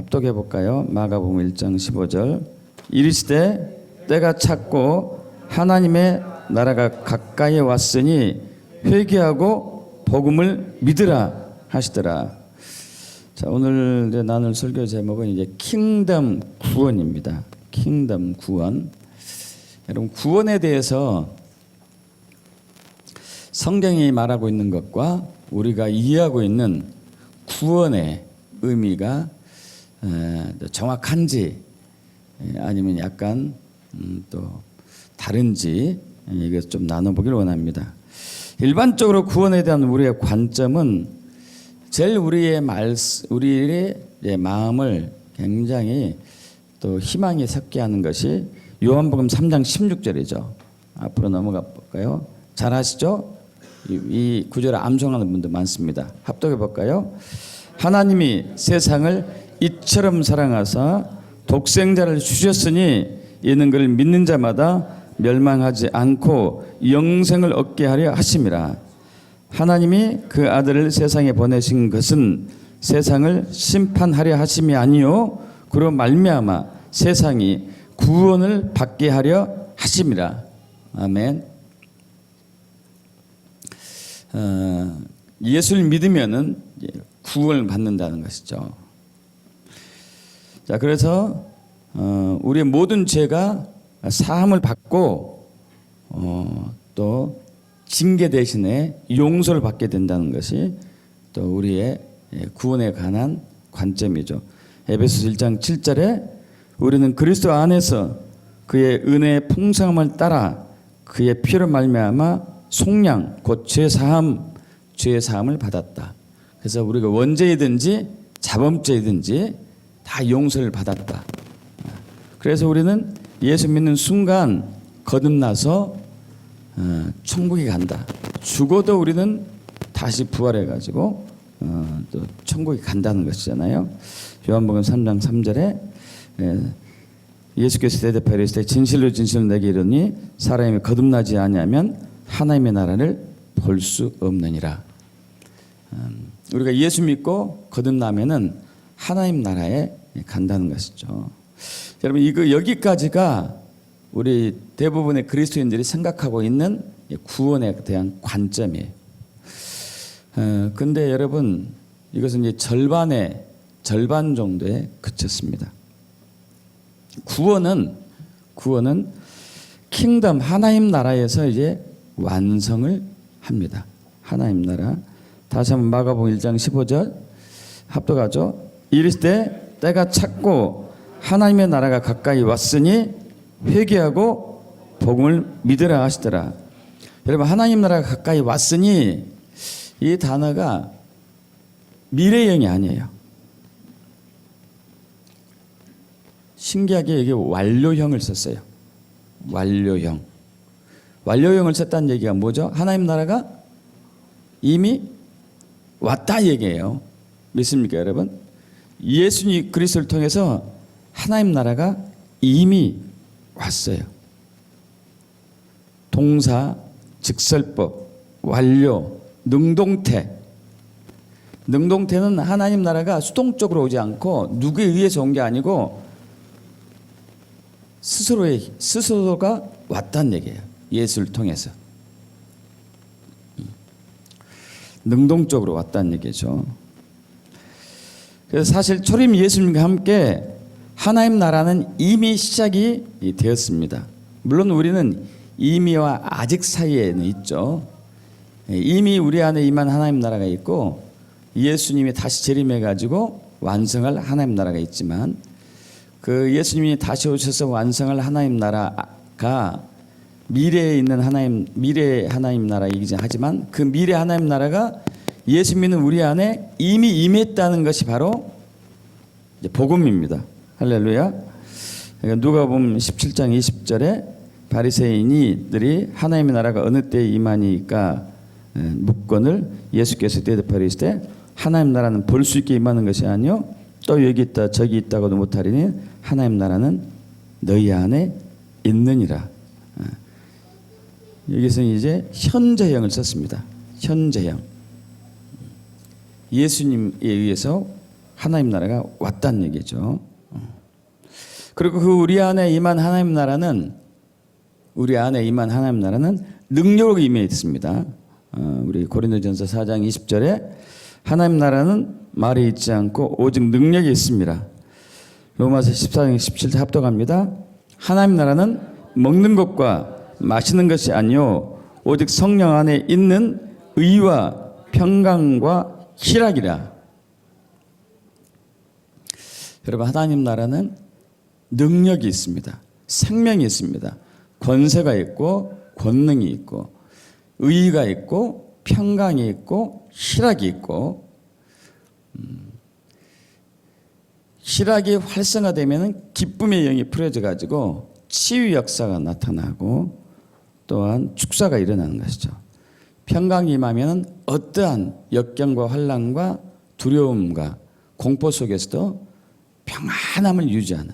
합독해 볼까요? 마가복음 1장 15절. 이르시되 때가 찼고 하나님의 나라가 가까이 왔으니 회개하고 복음을 믿으라 하시더라. 자, 오늘 이제 나눌 설교 제목은 이제 킹덤 구원입니다. 킹덤 구원. 여러분, 구원에 대해서 성경이 말하고 있는 것과 우리가 이해하고 있는 구원의 의미가 정확한지 아니면 약간 또 다른지 이게 좀 나눠보기를 원합니다. 일반적으로 구원에 대한 우리의 관점은 제일 우리의 마음을 굉장히 또 희망이 섞게 하는 것이 요한복음 3장 16절이죠. 앞으로 넘어가 볼까요? 잘 아시죠? 이 구절을 암송하는 분도 많습니다. 합독해 볼까요? 하나님이 세상을 이처럼 사랑하사 독생자를 주셨으니 이는 그를 믿는 자마다 멸망하지 않고 영생을 얻게 하려 하심이라. 하나님이 그 아들을 세상에 보내신 것은 세상을 심판하려 하심이 아니요 그로 말미암아 세상이 구원을 받게 하려 하심이라. 아멘. 예수를 믿으면은 구원을 받는다는 것이죠. 자, 그래서 우리의 모든 죄가 사함을 받고 또 징계 대신에 용서를 받게 된다는 것이 또 우리의 구원에 관한 관점이죠. 에베소서 1장 7절에 우리는 그리스도 안에서 그의 은혜의 풍성함을 따라 그의 피로 말미암아 속량 곧 죄 사함을 받았다. 그래서 우리가 원죄이든지 자범죄이든지 다 용서를 받았다. 그래서 우리는 예수 믿는 순간 거듭나서 천국에 간다. 죽어도 우리는 다시 부활해가지고 또 천국에 간다는 것이잖아요. 요한복음 3장 3절에 예수께서 대답하여 이르시되 진실로 진실로 내게 이르니 사람이 거듭나지 아니하면 하나님의 나라를 볼 수 없느니라. 우리가 예수 믿고 거듭나면은 하나님 나라에 간다는 것이죠. 여러분, 이거 여기까지가 우리 대부분의 그리스도인들이 생각하고 있는 구원에 대한 관점이에요. 근데 여러분, 이것은 이제 절반 정도에 그쳤습니다. 구원은 킹덤 하나님 나라에서 이제 완성을 합니다. 하나님 나라. 다시 한번 마가복음 1장 15절 합독하죠. 이르시되 때가 찼고 하나님의 나라가 가까이 왔으니 회개하고 복음을 믿으라 하시더라. 여러분, 하나님 나라가 가까이 왔으니 이 단어가 미래형이 아니에요. 신기하게 이게 완료형을 썼어요. 완료형을 썼다는 얘기가 뭐죠? 하나님 나라가 이미 왔다 얘기예요. 믿습니까, 여러분? 예수님 그리스도를 통해서 하나님 나라가 이미 왔어요. 동사, 직설법, 완료, 능동태. 능동태는 하나님 나라가 수동적으로 오지 않고 누구에 의해서 온 게 아니고 스스로가 왔다는 얘기예요. 예수를 통해서. 능동적으로 왔다는 얘기죠. 그래서 사실 초림 예수님과 함께 하나님 나라는 이미 시작이 되었습니다. 물론 우리는 이미와 아직 사이에는 있죠. 이미 우리 안에 임한 하나님 나라가 있고 예수님이 다시 재림해 가지고 완성할 하나님 나라가 있지만 그 예수님이 다시 오셔서 완성할 하나님 나라가 미래에 있는 미래 하나님 나라이긴 하지만 그 미래 하나님 나라가 예수 믿는 우리 안에 이미 임했다는 것이 바로 이제 복음입니다. 할렐루야. 그러니까 누가복음 17장 20절에 바리새인이들이 하나님의 나라가 어느 때에 임하니까 묻건을 예수께서 대답하시되 하나님 나라는 볼 수 있게 임하는 것이 아니요 또 여기 있다 저기 있다고도 못하리니 하나님 나라는 너희 안에 있느니라. 여기서는 이제 현재형을 썼습니다. 현재형. 예수님에 의해서 하나님 나라가 왔다는 얘기죠. 그리고 그 우리 안에 임한 하나님 나라는 능력으로 임해 있습니다. 우리 고린도전서 4장 20절에 하나님 나라는 말이 있지 않고 오직 능력이 있습니다. 로마서 14장 17절 합독합니다. 하나님 나라는 먹는 것과 마시는 것이 아니요 오직 성령 안에 있는 의와 평강과 희락이라. 여러분, 하나님 나라는 능력이 있습니다. 생명이 있습니다. 권세가 있고 권능이 있고 의의가 있고 평강이 있고 희락이 있고, 희락이 활성화되면 기쁨의 영이 풀어져 가지고 치유 역사가 나타나고 또한 축사가 일어나는 것이죠. 평강이 임하면 어떠한 역경과 환난과 두려움과 공포 속에서도 평안함을 유지하는.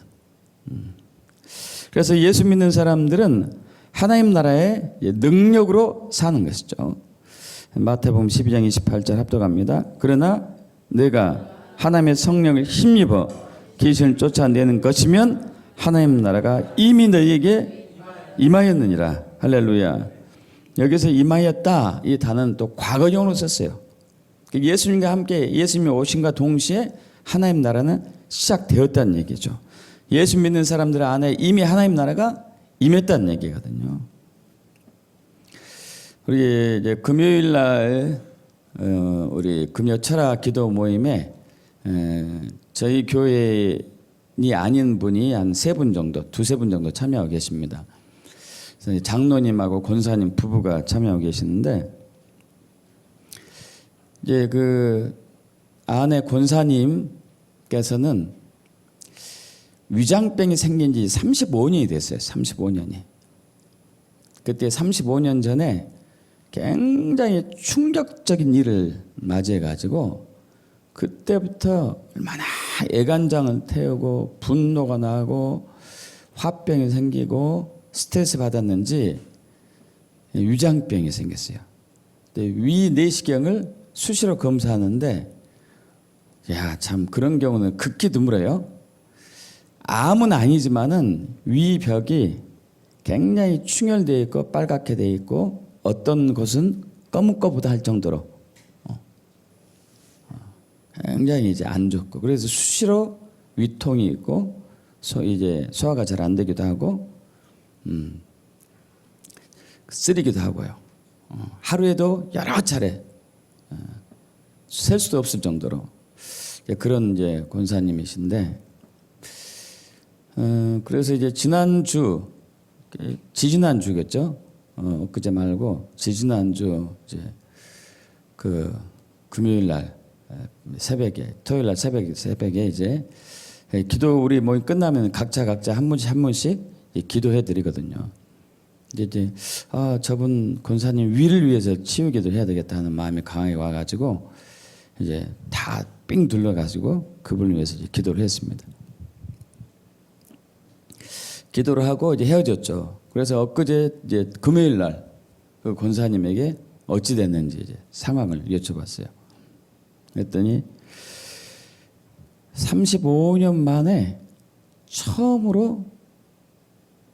그래서 예수 믿는 사람들은 하나님 나라의 능력으로 사는 것이죠. 마태복음 12장 28절 합독합니다. 그러나 내가 하나님의 성령을 힘입어 귀신을 쫓아내는 것이면 하나님 나라가 이미 너희에게 임하였느니라. 할렐루야. 여기서 임하였다, 이 단어는 또 과거형으로 썼어요. 예수님과 함께 예수님이 오신과 동시에 하나님 나라는 시작되었다는 얘기죠. 예수 믿는 사람들 안에 이미 하나님 나라가 임했다는 얘기거든요. 우리 이제 금요일 날 우리 금요 철학 기도 모임에 저희 교회이 아닌 분이 한 세 분 정도, 두세 분 정도 참여하고 계십니다. 장로님하고 권사님 부부가 참여하고 계시는데, 이제 그 아내 권사님께서는 위장병이 생긴 지 35년이 됐어요. 35년이. 그때 35년 전에 굉장히 충격적인 일을 맞이해 가지고 그때부터 얼마나 애간장을 태우고 분노가 나고 화병이 생기고 스트레스 받았는지 위장병이 생겼어요. 위 내시경을 수시로 검사하는데, 야, 참 그런 경우는 극히 드물어요. 암은 아니지만은 위벽이 굉장히 충혈되어 있고 빨갛게 되어 있고 어떤 곳은 검은 거보다 할 정도로 굉장히 이제 안 좋고, 그래서 수시로 위통이 있고 이제 소화가 잘 안 되기도 하고 쓰리기도 하고요. 하루에도 여러 차례 셀 수도 없을 정도로 그런 이제 권사님이신데, 그래서 이제 지지난주겠죠. 그제 말고 지지난주 이제 그 금요일 날 새벽에, 토요일 날 새벽에 이제 기도 우리 모임 끝나면 각자 한 분씩 기도해 드리거든요. 이제 저분 권사님 위를 위해서 치유기도 해야 되겠다 하는 마음이 강하게 와가지고 이제 다 삥 둘러가지고 그분을 위해서 이제 기도를 했습니다. 기도를 하고 이제 헤어졌죠. 그래서 엊그제 이제 금요일 날 그 권사님에게 어찌 됐는지 이제 상황을 여쭤봤어요. 그랬더니 35년 만에 처음으로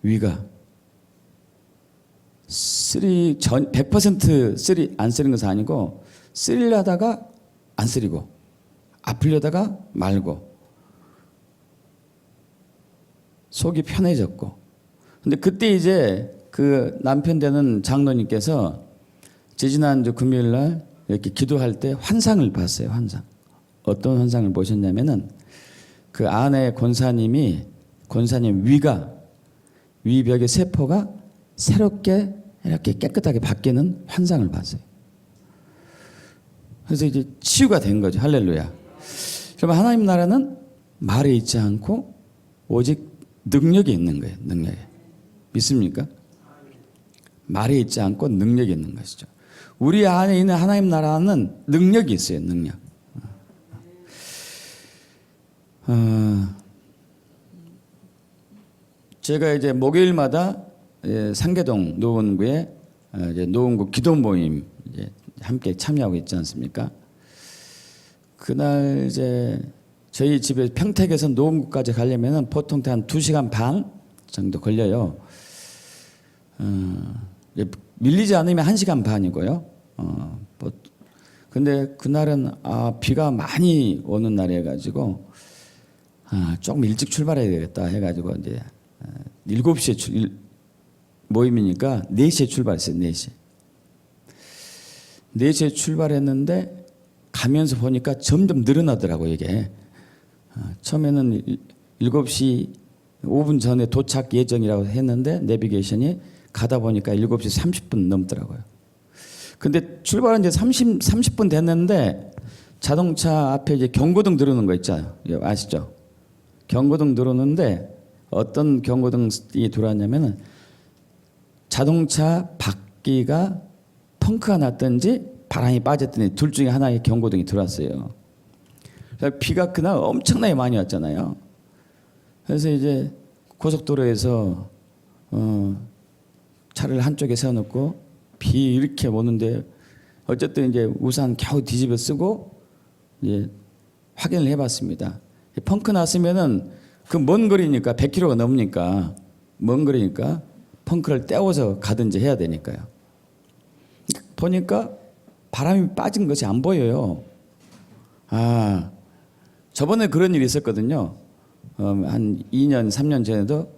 위가 100% 쓰리 안 쓰는 것은 아니고, 쓰리려다가 안 쓰리고 아플려다가 말고 속이 편해졌고. 근데 그때 이제 그 남편 되는 장로님께서 지지난주 금요일 날 이렇게 기도할 때 환상을 봤어요. 환상. 어떤 환상을 보셨냐면은 그 아내 권사님 위벽의 세포가 새롭게 이렇게 깨끗하게 바뀌는 환상을 봤어요. 그래서 이제 치유가 된 거죠. 할렐루야. 그럼 하나님 나라는 말에 있지 않고 오직 능력이 있는 거예요. 능력이. 믿습니까? 말에 있지 않고 능력이 있는 것이죠. 우리 안에 있는 하나님 나라는 능력이 있어요. 능력. 제가 이제 목요일마다 상계동 노원구에 이제 노원구 기도 모임 이제 함께 참여하고 있지 않습니까? 그날 이제 저희 집에 평택에서 노원구까지 가려면 보통 한 2시간 반 정도 걸려요. 밀리지 않으면 1시간 반이고요. 근데 그날은 비가 많이 오는 날이어 가지고 조금 일찍 출발해야 되겠다 해가지고 이제 7시에 모임이니까 4시에 출발했어요. 4시. 4시에 출발했는데 가면서 보니까 점점 늘어나더라고요. 이게 처음에는 7시 5분 전에 도착 예정이라고 했는데 내비게이션이 가다 보니까 7시 30분 넘더라고요. 근데 출발한 이제 30분 됐는데 자동차 앞에 이제 경고등 들어오는 거 있잖아요. 아시죠? 경고등 들어오는데 어떤 경고등이 들어왔냐면은 자동차 바퀴가 펑크가 났든지 바람이 빠졌더니 둘 중에 하나의 경고등이 들어왔어요. 비가 그날 엄청나게 많이 왔잖아요. 그래서 이제 고속도로에서 차를 한쪽에 세워놓고 비 이렇게 오는데 어쨌든 이제 우산 겨우 뒤집어 쓰고 이제 확인을 해봤습니다. 펑크 났으면은 그 먼 거리니까 100km가 넘으니까 먼 거리니까 펑크를 떼어서 가든지 해야 되니까요. 보니까 바람이 빠진 것이 안 보여요. 저번에 그런 일이 있었거든요. 한 2년, 3년 전에도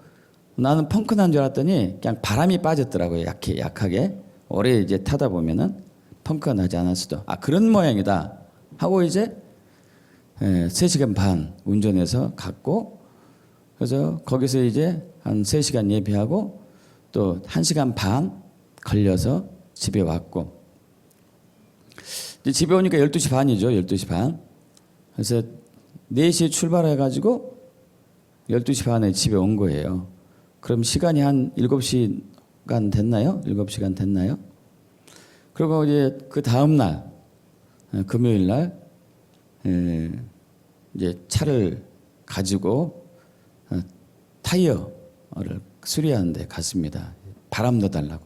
나는 펑크 난 줄 알았더니 그냥 바람이 빠졌더라고요. 약하게. 오래 이제 타다 보면은 펑크가 나지 않았어도 그런 모양이다 하고 이제 3시간 반 운전해서 갔고 그래서 거기서 이제 한 3시간 예비하고 또 1시간 반 걸려서 집에 왔고 이제 집에 오니까 12시 반이죠. 12시 반. 그래서 4시에 출발해가지고 12시 반에 집에 온 거예요. 그럼 시간이 한 7시간 됐나요? 7시간 됐나요? 그리고 이제 그 다음 날 금요일 날 이제 차를 가지고 타이어를 수리하는 데 갔습니다. 바람 넣어달라고.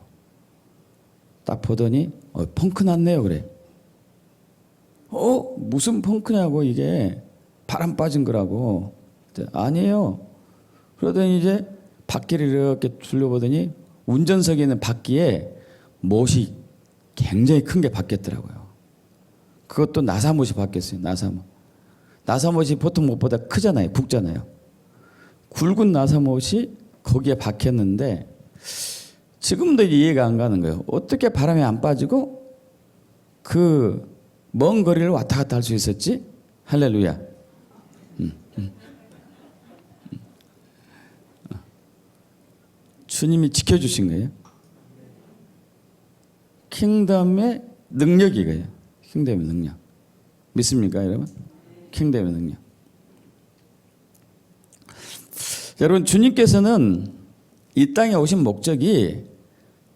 딱 보더니 펑크 났네요. 그래. 무슨 펑크냐고 이게 바람 빠진 거라고. 아니에요. 그러더니 이제 바퀴를 이렇게 둘러보더니 운전석에 있는 바퀴에 못이 굉장히 큰 게 바뀌었더라고요. 그것도 나사못이 바뀌었어요. 나사못이 보통 못보다 크잖아요. 굵잖아요. 굵은 나사못이 거기에 박혔는데 지금도 이해가 안 가는 거예요. 어떻게 바람이 안 빠지고 그 먼 거리를 왔다 갔다 할 수 있었지? 할렐루야. 주님이 지켜주신 거예요. 킹덤의 능력이 이거예요. 킹덤의 능력. 믿습니까, 여러분? 킹덤의 능력. 여러분, 주님께서는 이 땅에 오신 목적이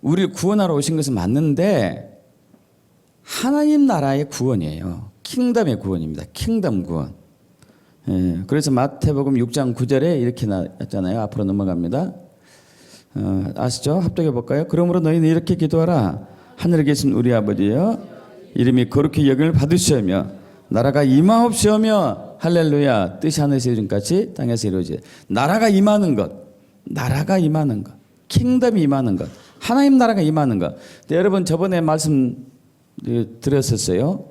우리를 구원하러 오신 것은 맞는데 하나님 나라의 구원이에요. 킹덤의 구원입니다. 킹덤 구원. 그래서 마태복음 6장 9절에 이렇게 나왔잖아요. 앞으로 넘어갑니다. 아시죠? 합독해 볼까요? 그러므로 너희는 이렇게 기도하라. 하늘에 계신 우리 아버지여, 이름이 거룩히 여김을 받으시오며 나라가 임하옵시오며. 할렐루야. 뜻이 하늘에서 이룬 같이 땅에서 이루어지되. 나라가 임하는 것, 나라가 임하는 것, 킹덤이 임하는 것, 하나님 나라가 임하는 것. 근데 여러분 저번에 말씀 드렸었어요.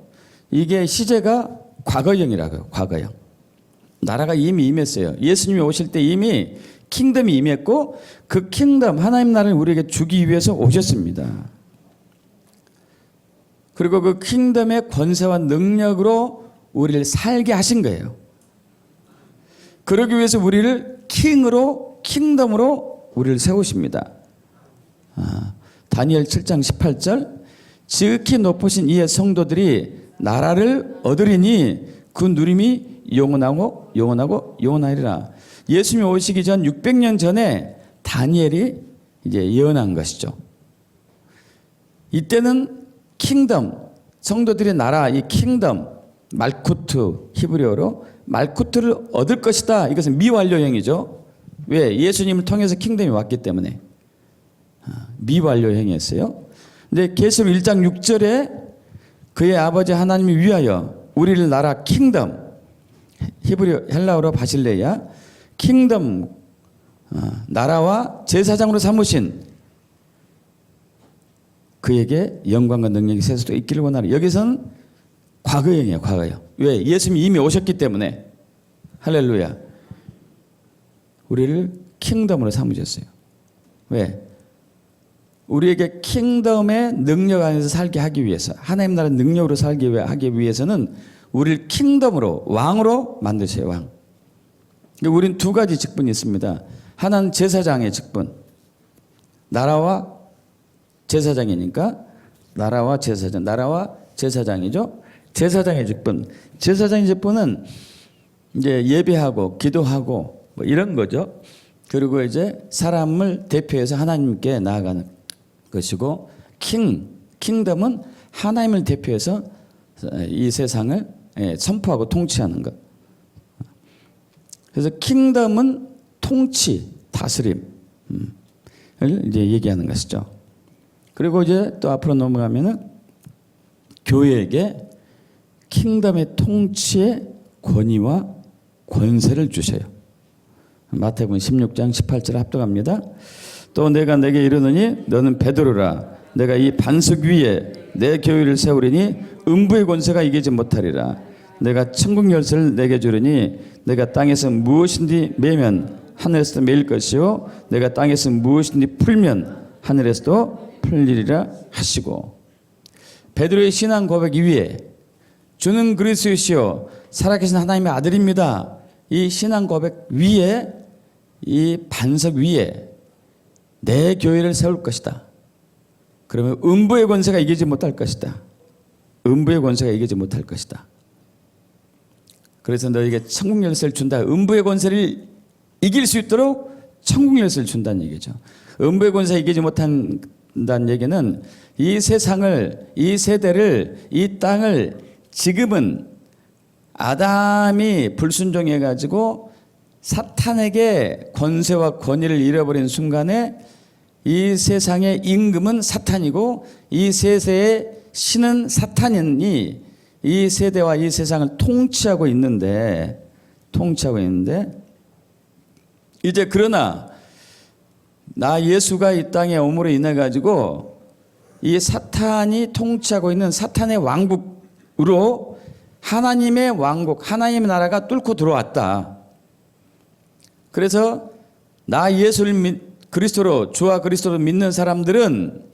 이게 시제가 과거형이라고요. 과거형. 나라가 이미 임했어요. 예수님이 오실 때 이미 킹덤이 임했고 그 킹덤 하나님 나라를 우리에게 주기 위해서 오셨습니다. 그리고 그 킹덤의 권세와 능력으로 우리를 살게 하신 거예요. 그러기 위해서 우리를 킹으로 킹덤으로 우리를 세우십니다. 다니엘 7장 18절 지극히 높으신 이의 성도들이 나라를 얻으리니 그 누림이 영원하고 영원하고 영원하리라. 예수님이 오시기 전 600년 전에 다니엘이 이제 예언한 것이죠. 이때는 킹덤, 성도들의 나라, 이 킹덤, 말쿠트, 히브리어로 말쿠트를 얻을 것이다. 이것은 미완료형이죠. 왜? 예수님을 통해서 킹덤이 왔기 때문에. 미완료형이었어요. 근데 계시록 1장 6절에 그의 아버지 하나님이 위하여 우리를 나라 킹덤, 히브리 헬라어로 바실레야, 킹덤, 나라와 제사장으로 삼으신 그에게 영광과 능력이 세수도 있기를 원하라. 여기서는 과거형이에요. 과거형. 왜? 예수님이 이미 오셨기 때문에. 할렐루야. 우리를 킹덤으로 삼으셨어요. 왜? 우리에게 킹덤의 능력 안에서 살게 하기 위해서, 하나님 나라 능력으로 살게 하기 위해서는 우리를 킹덤으로, 왕으로 만드세요. 왕. 우리는 두 가지 직분이 있습니다. 하나는 제사장의 직분. 나라와 제사장이니까 나라와 제사장, 나라와 제사장이죠. 제사장의 직분. 제사장의 직분은 이제 예배하고 기도하고 뭐 이런 거죠. 그리고 이제 사람을 대표해서 하나님께 나아가는 것이고, 킹덤은 하나님을 대표해서 이 세상을 선포하고 통치하는 것. 그래서 킹덤은 통치, 다스림을 이제 얘기하는 것이죠. 그리고 이제 또 앞으로 넘어가면은 교회에게 킹덤의 통치의 권위와 권세를 주셔요. 마태복음 16장 18절 합독합니다. 또 내가 내게 이르노니 너는 베드로라. 내가 이 반석 위에 내 교회를 세우리니 음부의 권세가 이기지 못하리라. 내가 천국 열쇠를 내게 주리니 내가 땅에서 무엇인지 매면 하늘에서도 매일 것이요 내가 땅에서 무엇인지 풀면 하늘에서도 풀리리라 하시고, 베드로의 신앙 고백 위에 주는 그리스도시요 살아계신 하나님의 아들입니다. 이 신앙 고백 위에, 이 반석 위에 내 교회를 세울 것이다. 그러면 음부의 권세가 이기지 못할 것이다. 음부의 권세가 이기지 못할 것이다. 그래서 너에게 천국 열쇠를 준다. 음부의 권세를 이길 수 있도록 천국 열쇠를 준다는 얘기죠. 음부의 권세가 이기지 못한다는 얘기는 이 세상을, 이 세대를, 이 땅을 지금은 아담이 불순종해가지고 사탄에게 권세와 권위를 잃어버린 순간에 이 세상의 임금은 사탄이고 이 세세의 신은 사탄이니 이 세대와 이 세상을 통치하고 있는데 이제 그러나 나 예수가 이 땅에 오므로 인해 가지고 이 사탄이 통치하고 있는 사탄의 왕국으로 하나님의 왕국, 하나님의 나라가 뚫고 들어왔다. 그래서 나 예수를 그리스도로, 주와 그리스도로 믿는 사람들은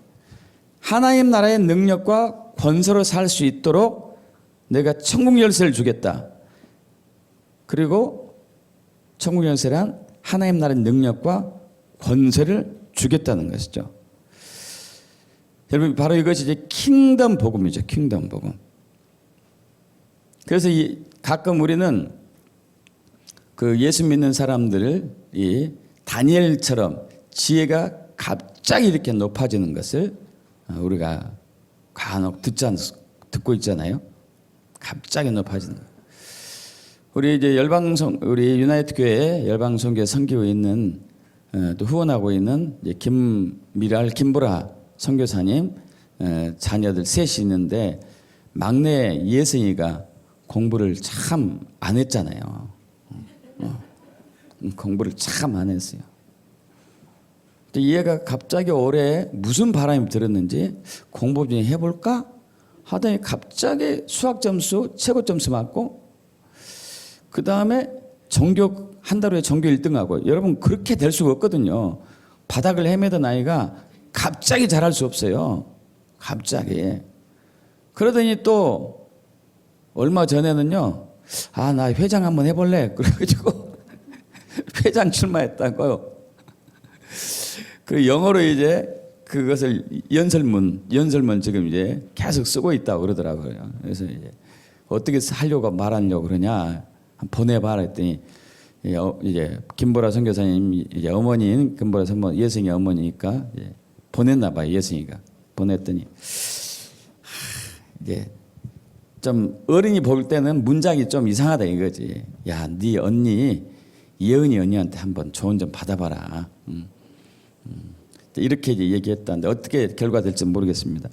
하나님 나라의 능력과 권세로 살 수 있도록 내가 천국 열쇠를 주겠다. 그리고 천국 열쇠란 하나님 나라의 능력과 권세를 주겠다는 것이죠. 여러분, 바로 이것이 이제 킹덤 복음이죠. 킹덤 복음. 그래서 가끔 우리는 그 예수 믿는 사람들을 이 다니엘처럼 지혜가 갑자기 이렇게 높아지는 것을 우리가 간혹 듣고 있잖아요. 갑자기 높아지는 거. 우리 이제 우리 유나이트 교회 열방선교회 선교에 있는 또 후원하고 있는 김보라 선교사님 자녀들 셋이 있는데 막내 예승이가 공부를 참 안 했잖아요. 공부를 참 안 했어요. 얘가 갑자기 올해 무슨 바람이 들었는지 공부 좀 해볼까 하더니 갑자기 수학 점수 최고 점수 맞고, 그 다음에 전교 한 달 후에 전교 1등하고. 여러분, 그렇게 될 수가 없거든요. 바닥을 헤매던 아이가 갑자기 잘할 수 없어요. 갑자기. 그러더니 또 얼마 전에는요, 나 회장 한번 해볼래. 그래가지고 회장 출마했다고요. 그 영어로 이제 그것을 연설문 지금 이제 계속 쓰고 있다고 그러더라고요. 그래서 이제 어떻게 하려고 말하려고 그러냐, 보내봐라 했더니 이제 김보라 선교사님 이제 어머니인 김보라 선모 예승이 어머니니까 이제 보냈나 봐요. 예승이가 보냈더니 이제 좀 어른이 볼 때는 문장이 좀 이상하다 이거지. 야, 네 언니 예은이 언니한테 한번 조언 좀 받아봐라. 이렇게 이제 얘기했다는데 어떻게 결과 될지 모르겠습니다.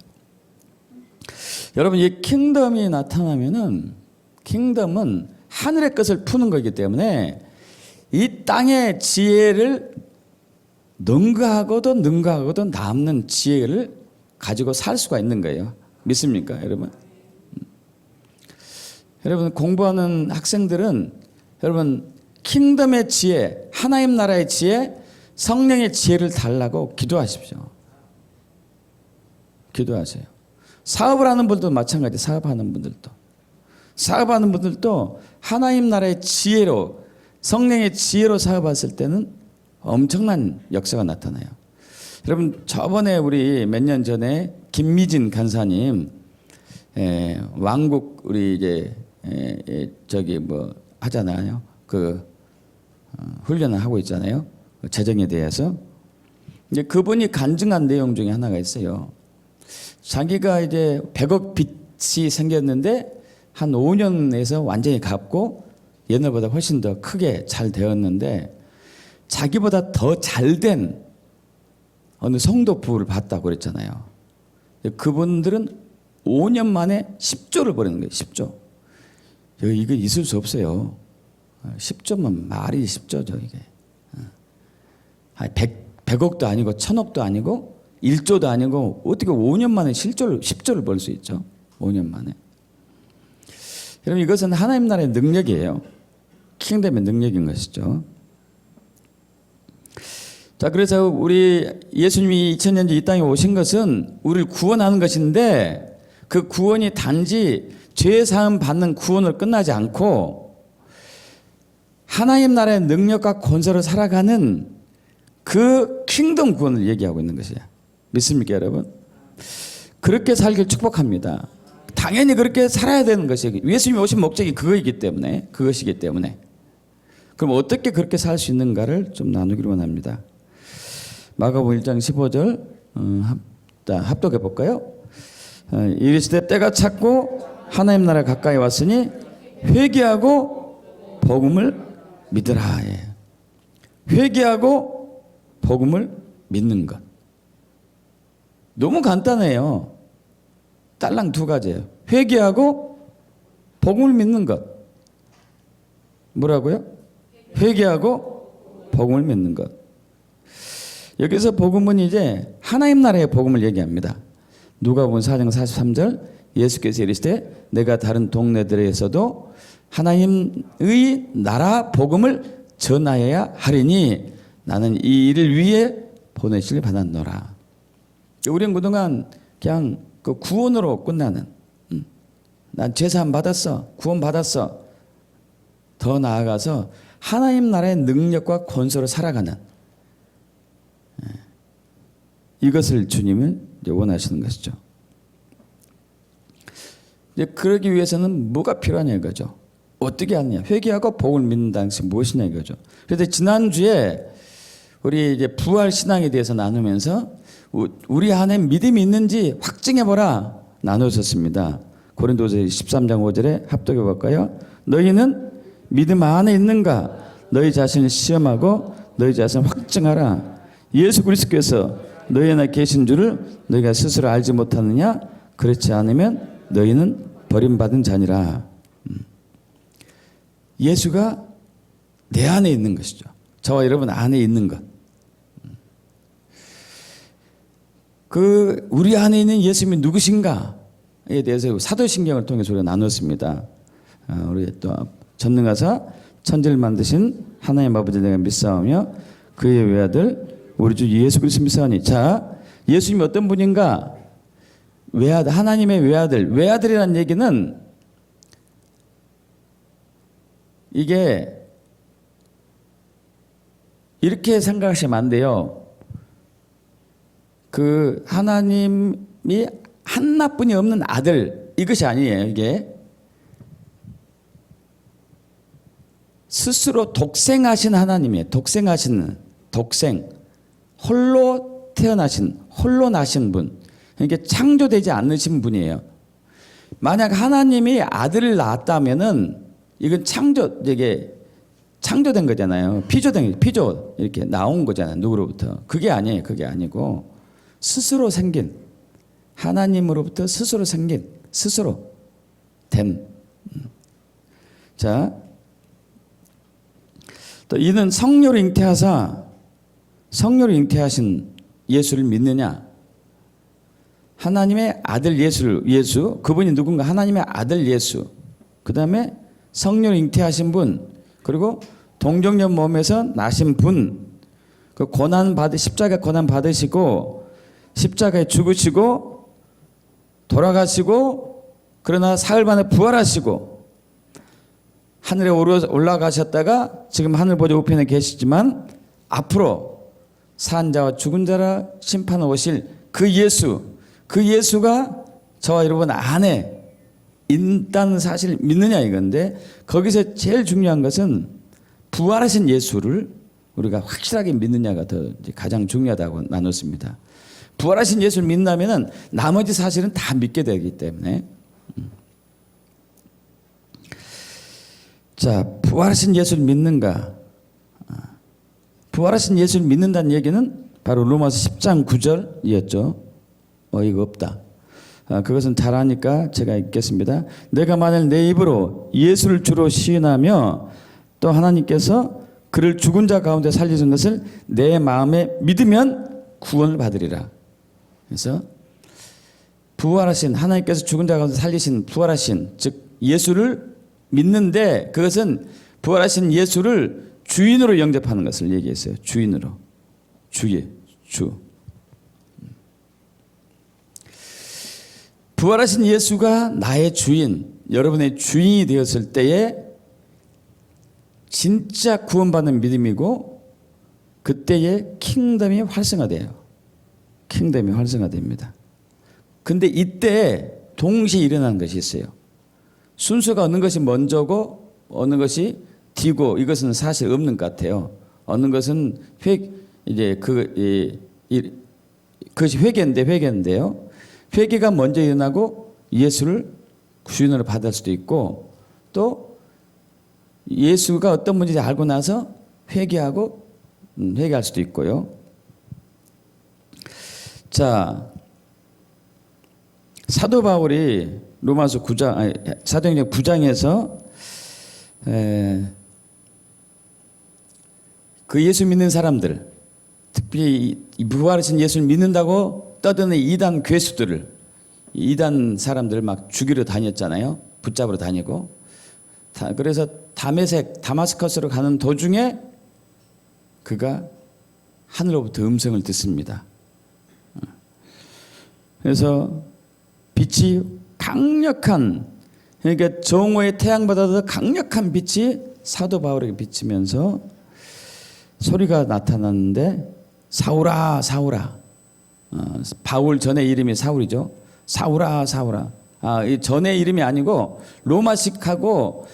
여러분, 이 킹덤이 나타나면은, 킹덤은 하늘의 것을 푸는 거기 때문에 이 땅의 지혜를 능가하고도 남는 지혜를 가지고 살 수가 있는 거예요. 믿습니까, 여러분? 여러분, 공부하는 학생들은 여러분 킹덤의 지혜, 하나님 나라의 지혜, 성령의 지혜를 달라고 기도하십시오. 기도하세요. 사업을 하는 분들도 마찬가지. 사업하는 분들도 하나님 나라의 지혜로, 성령의 지혜로 사업했을 때는 엄청난 역사가 나타나요. 여러분, 저번에 우리 몇 년 전에 김미진 간사님 왕국 우리 이제 저기 뭐 하잖아요. 훈련을 하고 있잖아요. 재정에 대해서. 이제 그분이 간증한 내용 중에 하나가 있어요. 자기가 이제 100억 빚이 생겼는데 한 5년에서 완전히 갚고 옛날보다 훨씬 더 크게 잘 되었는데 자기보다 더 잘된 어느 성도 부를 봤다고 그랬잖아요. 그분들은 5년 만에 10조를 버리는 거예요. 10조. 이거 있을 수 없어요. 10조면 말이 10조죠 이게. 100억도 아니고 1000억도 아니고 1조도 아니고 어떻게 5년 만에 10조를 벌 수 있죠. 5년 만에. 여러분, 이것은 하나님 나라의 능력이에요. 킹덤의 능력인 것이죠. 자, 그래서 우리 예수님이 2000년 전 이 땅에 오신 것은 우리를 구원하는 것인데 그 구원이 단지 죄 사함 받는 구원을 끝나지 않고 하나님 나라의 능력과 권세로 살아가는 그 킹덤 구원을 얘기하고 있는 것이에요. 믿습니까, 여러분? 그렇게 살길 축복합니다. 당연히 그렇게 살아야 되는 것이에요. 예수님이 오신 목적이 그것이기 때문에. 그럼 어떻게 그렇게 살 수 있는가를 좀 나누기로 원합니다. 마가복음 1장 15절 합독해 볼까요? 이르시되 때가 찼고 하나님 나라 가까이 왔으니 회개하고 복음을 믿으라. 회개하고 복음을 믿는 것. 너무 간단해요. 딸랑 두 가지예요. 회개하고 복음을 믿는 것. 뭐라고요? 회개하고 복음을 믿는 것. 여기서 복음은 이제 하나님 나라의 복음을 얘기합니다. 누가복음 4장 43절 예수께서 이르시되 내가 다른 동네들에서도 하나님의 나라 복음을 전하여야 하리니 나는 이 일을 위해 보내시길 받았노라. 우리는 그동안 그냥 그 구원으로 끝나는, 난 죄사함 받았어, 구원 받았어. 더 나아가서 하나님 나라의 능력과 권세로 살아가는 이것을 주님은 원하시는 것이죠. 이제 그러기 위해서는 뭐가 필요하냐 이거죠. 어떻게 하느냐. 회개하고 복을 믿는다는 것이 무엇이냐 이거죠. 그래서 지난주에 우리 이제 부활 신앙에 대해서 나누면서 우리 안에 믿음이 있는지 확증해보라 나누었습니다. 고린도서 13장 5절에 합독해 볼까요? 너희는 믿음 안에 있는가? 너희 자신을 시험하고 너희 자신을 확증하라. 예수 그리스도께서 너희 안에 계신 줄을 너희가 스스로 알지 못하느냐? 그렇지 않으면 너희는 버림받은 자니라. 예수가 내 안에 있는 것이죠. 저와 여러분 안에 있는 것. 우리 안에 있는 예수님이 누구신가에 대해서 사도신경을 통해서 우리가 나눴습니다. 우리 또 전능하사 천지를 만드신 하나님 아버지 내가 믿사오며 그의 외아들 우리 주 예수 그리스도 믿사오니. 자, 예수님이 어떤 분인가? 외아들, 하나님의 외아들. 외아들이라는 얘기는 이게 이렇게 생각하시면 안 돼요. 하나님이 하나뿐이 없는 아들, 이것이 아니에요. 이게 스스로 독생하신 하나님이에요. 독생, 홀로 태어나신, 홀로 나신 분. 그러니까 창조되지 않으신 분이에요. 만약 하나님이 아들을 낳았다면은 이건 창조된 거잖아요. 피조 이렇게 나온 거잖아요. 누구로부터? 그게 아니에요. 그게 아니고 스스로 생긴, 하나님으로부터 스스로 생긴, 스스로 된. 자, 또 이는 성령을 잉태하신 예수를 믿느냐? 하나님의 아들 예수, 그분이 누군가? 하나님의 아들 예수. 그 다음에 성령을 잉태하신 분, 그리고 동정녀 몸에서 나신 분, 그 십자가 고난 받으시고 십자가에 죽으시고 돌아가시고 그러나 사흘 만에 부활하시고 하늘에 올라가셨다가 지금 하늘 보좌 우편에 계시지만 앞으로 산 자와 죽은 자라 심판에 오실 그 예수가 저와 여러분 안에 있다는 사실을 믿느냐 이건데, 거기서 제일 중요한 것은 부활하신 예수를 우리가 확실하게 믿느냐가 더 가장 중요하다고 나눴습니다. 부활하신 예수를 믿는다면 나머지 사실은 다 믿게 되기 때문에. 자, 부활하신 예수를 믿는가? 부활하신 예수를 믿는다는 얘기는 바로 로마서 10장 9절이었죠. 어이가 없다. 그것은 잘 아니까 제가 읽겠습니다. 내가 만일 내 입으로 예수를 주로 시인하며 또 하나님께서 그를 죽은 자 가운데 살리신 것을 내 마음에 믿으면 구원을 받으리라. 그래서 부활하신, 하나님께서 죽은 자 가운데 살리신 부활하신, 즉 예수를 믿는데, 그것은 부활하신 예수를 주인으로 영접하는 것을 얘기했어요. 주인으로. 주. 부활하신 예수가 나의 주인, 여러분의 주인이 되었을 때에 진짜 구원받는 믿음이고, 그때에 킹덤이 활성화돼요. 킹덤이 활성화됩니다. 근데 이때 동시에 일어나는 것이 있어요. 순서가 어느 것이 먼저고 어느 것이 뒤고, 이것은 사실 없는 것 같아요. 어느 것은 그것이 회개인데요. 회개가 먼저 일어나고 예수를 주인으로 받을 수도 있고, 또 예수가 어떤 분인지 알고 나서 회개할 수도 있고요. 자, 사도 바울이 로마서 9장, 사도행전 9장에서 그 예수 믿는 사람들, 특별히 부활하신 예수를 믿는다고 떠드는 이단 괴수들을, 이단 사람들을 막 죽이러 다녔잖아요. 붙잡으러 다니고. 그래서 다마스커스로 가는 도중에 그가 하늘로부터 음성을 듣습니다. 그래서 빛이 강력한, 그러니까 정오의 태양보다도 강력한 빛이 사도 바울에게 비치면서 소리가 나타났는데, 사울아 사울아. 바울 전의 이름이 사울이죠. 사울아 사울아. 이 전의 이름이 아니고 로마식하고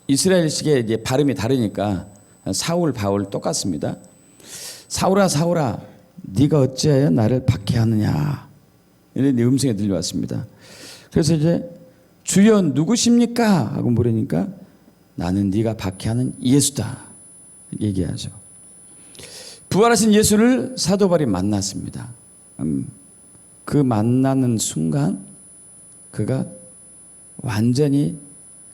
이스라엘식의 이제 발음이 다르니까 사울 바울 똑같습니다. 사울아 사울아, 네가 어찌하여 나를 박해하느냐, 이런 음성이 들려왔습니다. 그래서 이제 주여 누구십니까 하고 물으니까 나는 네가 박해하는 예수다 얘기하죠. 부활하신 예수를 사도 바울이 만났습니다. 그 만나는 순간 그가 완전히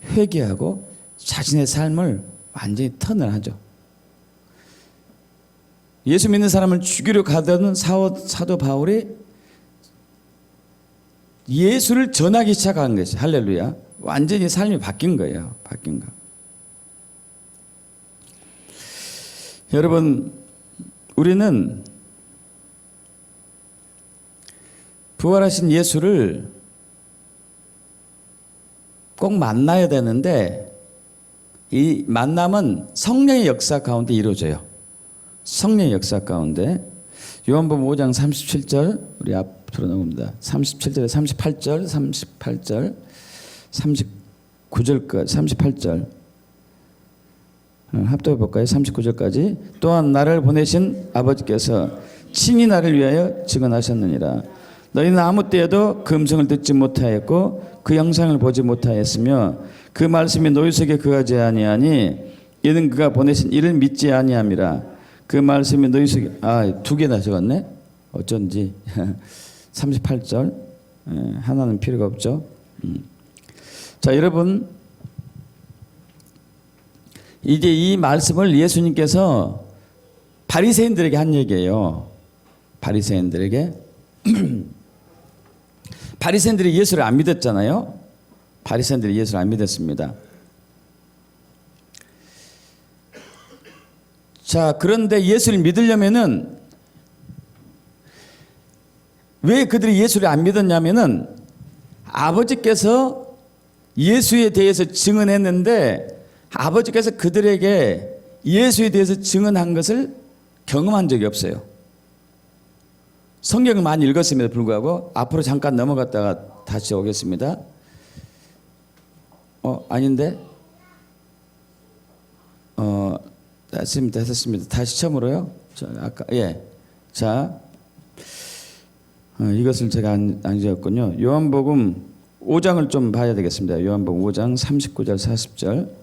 회개하고 자신의 삶을 완전히 턴을 하죠. 예수 믿는 사람을 죽이려 가던 사도 바울이 예수를 전하기 시작한 것이, 할렐루야, 완전히 삶이 바뀐 거예요. 바뀐 거. 여러분, 우리는 부활하신 예수를 꼭 만나야 되는데, 이 만남은 성령의 역사 가운데 이루어져요. 성령의 역사 가운데. 요한복음 5장 37절, 우리 앞으로 나옵니다. 37절에 38절, 39절까지, 38절 합독해 볼까요? 39절까지. 또한 나를 보내신 아버지께서 친히 나를 위하여 증언하셨느니라. 너희는 아무 때에도 그 음성을 듣지 못하였고 그 영상을 보지 못하였으며 그 말씀이 너희 속에 거하지 아니하니 이는 그가 보내신 이를 믿지 아니함이라. 그 말씀이 너희 속에, 두 개나 적었네. 어쩐지. 38절 하나는 필요가 없죠. 자, 여러분, 이제 이 말씀을 예수님께서 바리새인들에게 한 얘기예요. 바리새인들에게. 바리새인들이 예수를 안 믿었잖아요. 바리새인들이 예수를 안 믿었습니다. 자, 그런데 예수를 믿으려면은 왜 그들이 예수를 안 믿었냐면은 아버지께서 예수에 대해서 증언했는데 아버지께서 그들에게 예수에 대해서 증언한 것을 경험한 적이 없어요. 성경을 많이 읽었음에도 불구하고 앞으로 잠깐 넘어갔다가 다시 오겠습니다. 아닌데? 됐습니다. 다시 처음으로요. 자, 이것을 제가 안 지었군요. 요한복음 5장을 좀 봐야 되겠습니다. 요한복음 5장 39절 40절.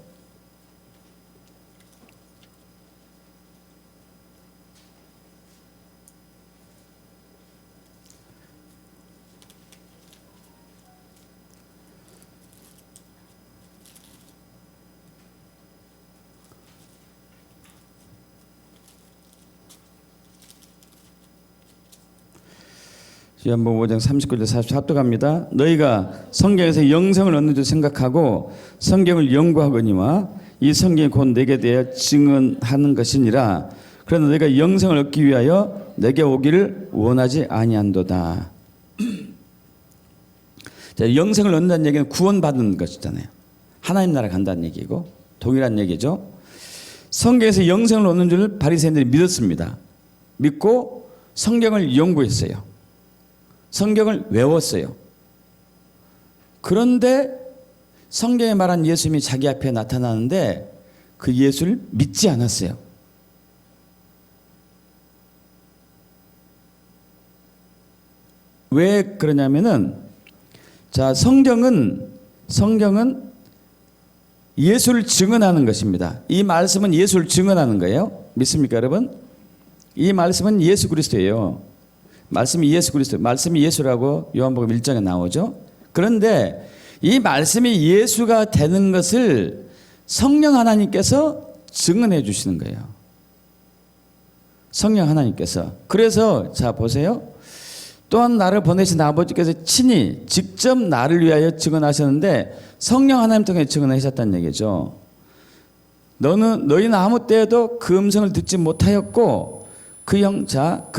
요한복음 5장 39절 40절 합독합니다. 너희가 성경에서 영생을 얻는 줄 생각하고 성경을 연구하거니와 이 성경이 곧 내게 대하여 증언하는 것이니라. 그러나 너희가 영생을 얻기 위하여 내게 오기를 원하지 아니한도다. 자, 영생을 얻는다는 얘기는 구원받는 것이잖아요. 하나님 나라 간다는 얘기고 동일한 얘기죠. 성경에서 영생을 얻는 줄 바리새인들이 믿었습니다. 믿고 성경을 연구했어요. 성경을 외웠어요. 그런데 성경에 말한 예수님이 자기 앞에 나타나는데 그 예수를 믿지 않았어요. 왜 그러냐면은 자, 성경은 예수를 증언하는 것입니다. 이 말씀은 예수를 증언하는 거예요. 믿습니까, 여러분? 이 말씀은 예수 그리스도예요. 말씀이 예수 그리스도, 말씀이 예수라고 요한복음 1장에 나오죠. 그런데 이 말씀이 예수가 되는 것을 성령 하나님께서 증언해 주시는 거예요. 성령 하나님께서. 그래서 자 보세요. 또한 나를 보내신 아버지께서 친히 직접 나를 위하여 증언하셨는데 성령 하나님 통해 증언하셨다는 얘기죠. 너희는 아무 때에도 그 음성을 듣지 못하였고 그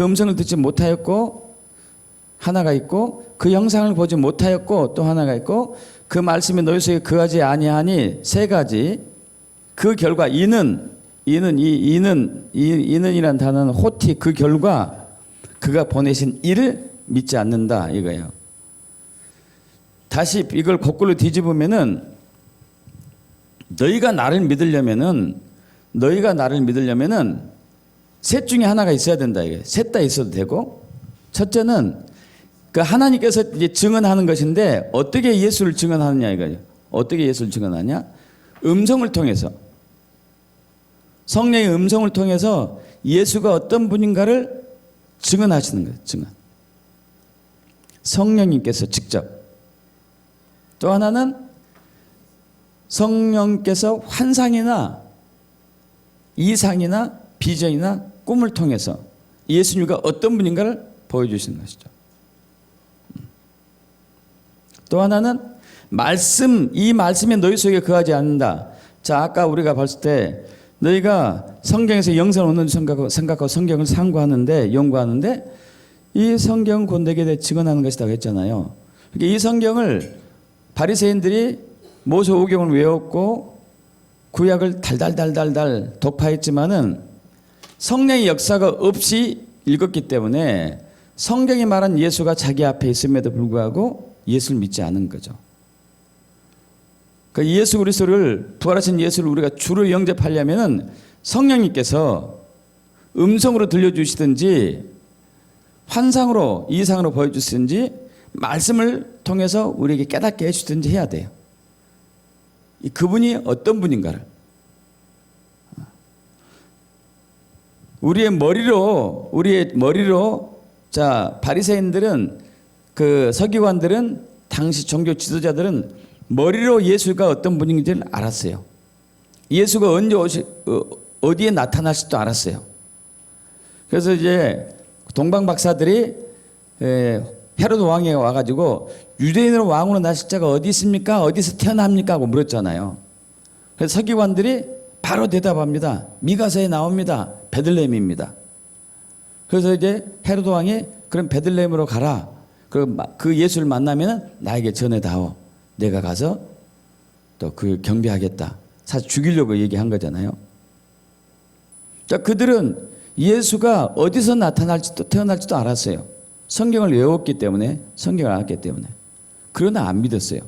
음성을 듣지 못하였고 하나가 있고 그 영상을 보지 못하였고 또 하나가 있고 그 말씀이 너희 속에 거하지 아니하니 세 가지. 그 결과 이는이라는 단어는 호티, 그 결과 그가 보내신 이를 믿지 않는다 이거예요. 다시 이걸 거꾸로 뒤집으면은 너희가 나를 믿으려면은 셋 중에 하나가 있어야 된다 이게. 셋 다 있어도 되고 첫째는 그 하나님께서 이제 증언하는 것인데 어떻게 예수를 증언하느냐 이거예요. 어떻게 예수를 증언하냐? 음성을 통해서 성령의 음성을 통해서 예수가 어떤 분인가를 증언하시는 거예요. 증언. 성령님께서 직접. 또 하나는 성령께서 환상이나 이상이나 비전이나 꿈을 통해서 예수님과 어떤 분인가를 보여주시는 것이죠. 또 하나는 이 말씀이 너희 속에 거하지 않는다. 자, 아까 우리가 봤을 때 너희가 성경에서 영생을 얻는 줄 생각하고 성경을 연구하는데 이 성경은 곧 내게 대해 증언하는 것이라고 했잖아요. 그러니까 이 성경을 바리새인들이 모세 오경을 외웠고 구약을 달달달달달 독파했지만은 성령의 역사가 없이 읽었기 때문에 성경이 말한 예수가 자기 앞에 있음에도 불구하고 예수를 믿지 않은 거죠. 그러니까 예수 그리스도를 부활하신 예수를 우리가 주로 영접하려면은 성령님께서 음성으로 들려주시든지 환상으로 이상으로 보여주시든지 말씀을 통해서 우리에게 깨닫게 해주든지 해야 돼요. 그분이 어떤 분인가를 우리의 머리로 자 바리새인들은 그 서기관들은 당시 종교 지도자들은 머리로 예수가 어떤 분인지를 알았어요. 예수가 언제 어디에 나타나실지도 알았어요. 그래서 이제 동방 박사들이 헤로드 왕에 와가지고 유대인으로 왕으로 나실 자가 어디 있습니까? 어디서 태어납니까? 하고 물었잖아요. 그래서 서기관들이 바로 대답합니다. 미가서에 나옵니다. 베들레헴입니다. 그래서 이제 헤로드 왕이 그럼 베들레헴으로 가라. 그 예수를 만나면 나에게 전해다오. 내가 가서 또 그 경배하겠다. 사실 죽이려고 얘기한 거잖아요. 자, 그들은 예수가 어디서 나타날지도 태어날지도 알았어요. 성경을 외웠기 때문에, 성경을 알았기 때문에. 그러나 안 믿었어요.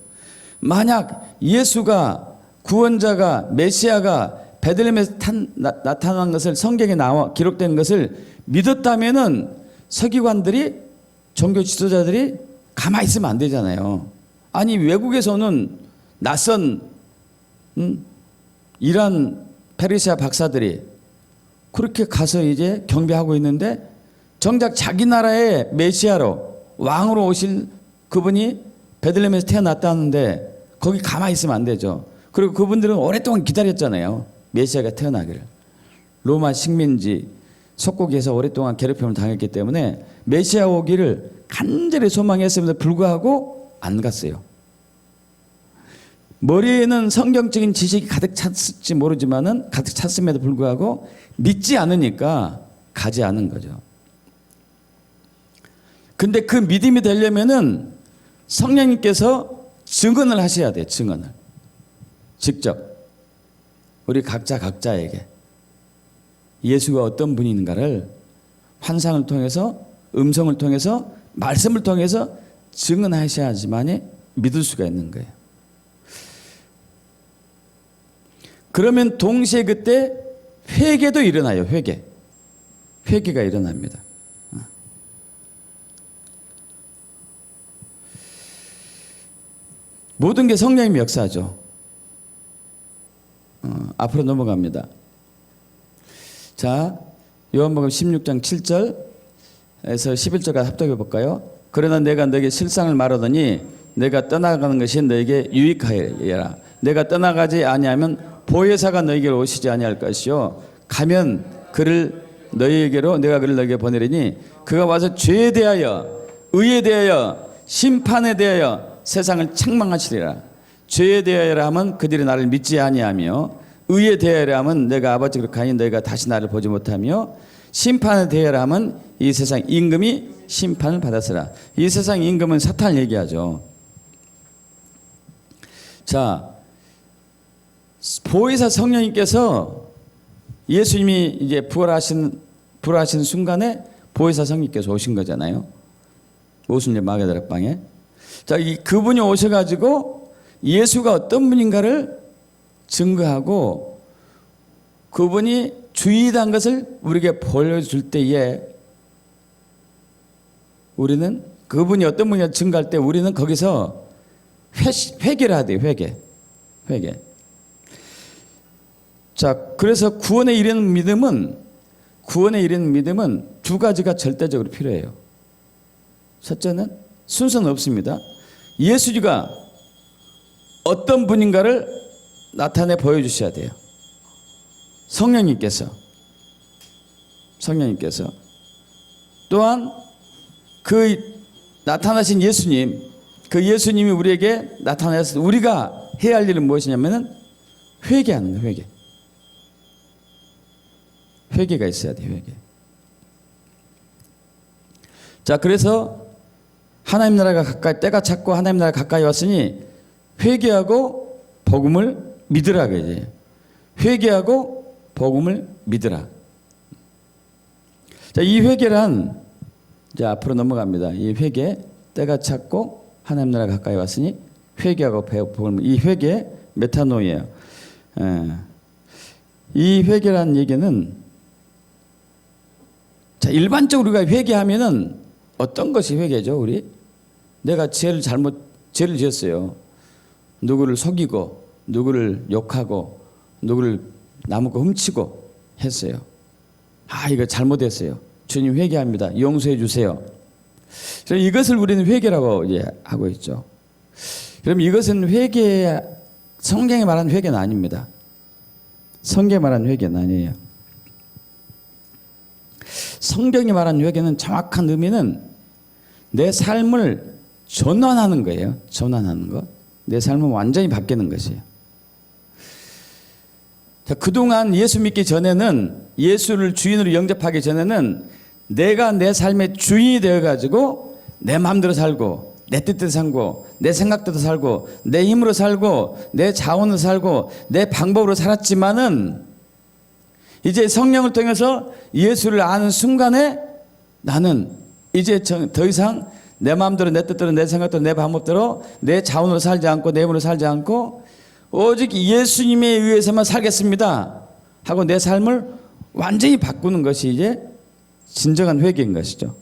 만약 예수가 구원자가 메시아가 베들레헴에서 나타난 것을 성경에 나와 기록된 것을 믿었다면은 서기관들이 종교 지도자들이 가만히 있으면 안 되잖아요. 아니 외국에서 오는 낯선 이란 페르시아 박사들이 그렇게 가서 이제 경배하고 있는데 정작 자기 나라의 메시아로 왕으로 오실 그분이 베들레헴에서 태어났다는데 거기 가만히 있으면 안 되죠. 그리고 그분들은 오랫동안 기다렸잖아요. 메시아가 태어나기를. 로마 식민지 속국에서 오랫동안 괴롭힘을 당했기 때문에 메시아 오기를 간절히 소망했음에도 불구하고 안 갔어요. 머리에는 성경적인 지식이 가득 찼을지 모르지만은 가득 찼음에도 불구하고 믿지 않으니까 가지 않은 거죠. 근데 그 믿음이 되려면은 성령님께서 증언을 하셔야 돼요. 증언을. 직접 우리 각자에게 예수가 어떤 분인가를 환상을 통해서 음성을 통해서 말씀을 통해서 증언하셔야지만이 믿을 수가 있는 거예요. 그러면 동시에 그때 회개도 일어나요. 회개가 일어납니다. 모든 게 성령님의 역사죠. 앞으로 넘어갑니다. 자, 요한복음 16장 7절에서 11절까지 합독해 볼까요? 그러나 내가 너에게 실상을 말하더니 내가 떠나가는 것이 너에게 유익하여라. 내가 떠나가지 아니하면 보혜사가 너에게로 오시지 아니할 것이요 가면 내가 그를 너에게 보내리니 그가 와서 죄에 대하여 의에 대하여 심판에 대하여 세상을 책망하시리라. 죄에 대하여라 하면 그들이 나를 믿지 아니하며 의에 대하여라 하면 내가 아버지 그렇게 너희가 다시 나를 보지 못하며 심판에 대하여라 하면 이 세상 임금이 심판을 받았으라. 이 세상 임금은 사탄을 얘기하죠. 자, 보혜사 성령님께서 예수님이 이제 부활하신 순간에 보혜사 성령님께서 오신 거잖아요. 오순절 마가다락방에. 자, 그분이 오셔가지고 예수가 어떤 분인가를 증거하고 그분이 주의한 것을 우리에게 보여줄 때에 우리는 그분이 어떤 분인가 증거할 때 우리는 거기서 회개를 해야 돼요. 회개. 자, 그래서 구원에 이르는 믿음은 두 가지가 절대적으로 필요해요. 첫째는 순서는 없습니다. 예수가 어떤 분인가를 나타내 보여주셔야 돼요. 성령님께서 또한 그 나타나신 예수님, 그 예수님이 우리에게 나타나서 우리가 해야 할 일은 무엇이냐면은 회개하는 거예요. 회개가 있어야 돼요. 회개. 자, 그래서 하나님 나라가 가까이 때가 찼고 하나님 나라가 가까이 왔으니 회개하고 복음을 믿으라 그러지. 회개하고 복음을 믿으라. 자, 이 회개란 이제 앞으로 넘어갑니다. 이 회개 때가 찼고 하나님 나라가 가까이 왔으니 회개하고 복음을 이 회개 메타노이에요. 이 회개란 얘기는 자, 일반적으로 우리가 회개하면은 어떤 것이 회개죠, 우리? 내가 죄를 지었어요. 누구를 속이고, 누구를 욕하고, 누구를 나무고 훔치고 했어요. 아, 이거 잘못했어요. 주님 회개합니다. 용서해 주세요. 이것을 우리는 회개라고 이제 하고 있죠. 그럼 이것은 회개, 성경이 말하는 회개는 아닙니다. 성경이 말하는 회개는 아니에요. 성경이 말하는 회개는 정확한 의미는 내 삶을 전환하는 거예요. 전환하는 것. 내 삶은 완전히 바뀌는 것이에요. 자, 그동안 예수 믿기 전에는, 예수를 주인으로 영접하기 전에는 내가 내 삶의 주인이 되어가지고 내 마음대로 살고 내 뜻대로 살고 내 생각대로 살고 내 힘으로 살고 내 자원으로 살고 내 방법으로 살았지만은 이제 성령을 통해서 예수를 아는 순간에 나는 이제 더 이상 내 마음대로 내 뜻대로 내 생각대로 내 방법대로 내 자원으로 살지 않고 내 힘으로 살지 않고 오직 예수님에 의해서만 살겠습니다 하고 내 삶을 완전히 바꾸는 것이 이제 진정한 회개인 것이죠.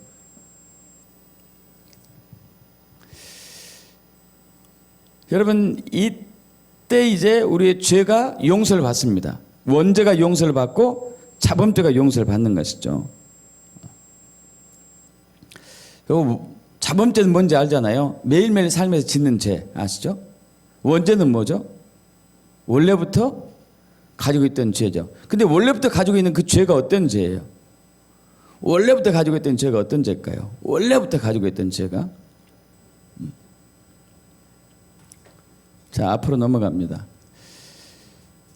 여러분, 이때 이제 우리의 죄가 용서를 받습니다. 원죄가 용서를 받고 자범죄가 용서를 받는 것이죠. 그리고 자범죄는 뭔지 알잖아요. 매일매일 삶에서 짓는 죄 아시죠? 원죄는 뭐죠? 원래부터 가지고 있던 죄죠. 근데 원래부터 가지고 있는 그 죄가 어떤 죄예요? 원래부터 가지고 있던 죄가 어떤 죄일까요? 원래부터 가지고 있던 죄가, 자, 앞으로 넘어갑니다.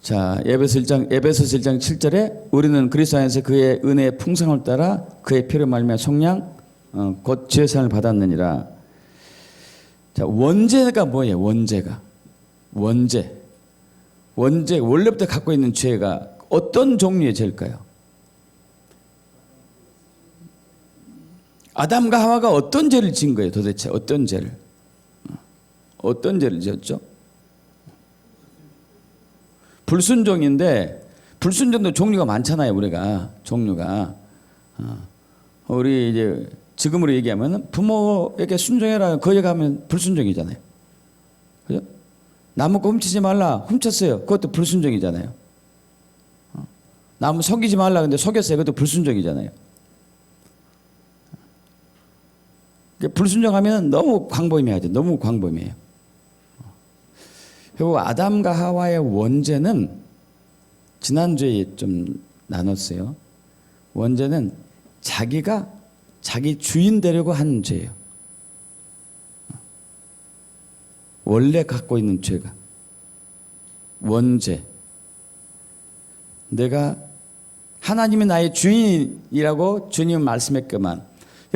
자, 에베소서 1장 7절에 우리는 그리스도 안에서 그의 은혜의 풍성함을 따라 그의 피로 말미암아 속량 곧 죄사함을 받았느니라. 자, 원죄가 뭐예요? 원죄 원래부터 갖고 있는 죄가 어떤 종류의 죄일까요? 아담과 하와가 어떤 죄를 지은 거예요? 도대체 어떤 죄를 지었죠? 불순종인데, 불순종도 종류가 많잖아요. 우리가 종류가 우리 이제 지금으로 얘기하면 부모에게 순종해라 거역하면 불순종이잖아요. 그죠? 남 먹고 훔치지 말라, 훔쳤어요. 그것도 불순종이잖아요. 남 속이지 말라, 근데 속였어요. 그것도 불순종이잖아요. 불순종하면 너무 광범위하죠. 너무 광범위해요. 그리고 아담과 하와의 원죄는 지난주에 좀 나눴어요. 원죄는 자기가 자기 주인 되려고 하는 죄예요. 원래 갖고 있는 죄가 원죄. 내가 하나님이 나의 주인이라고 주님은 말씀했건만,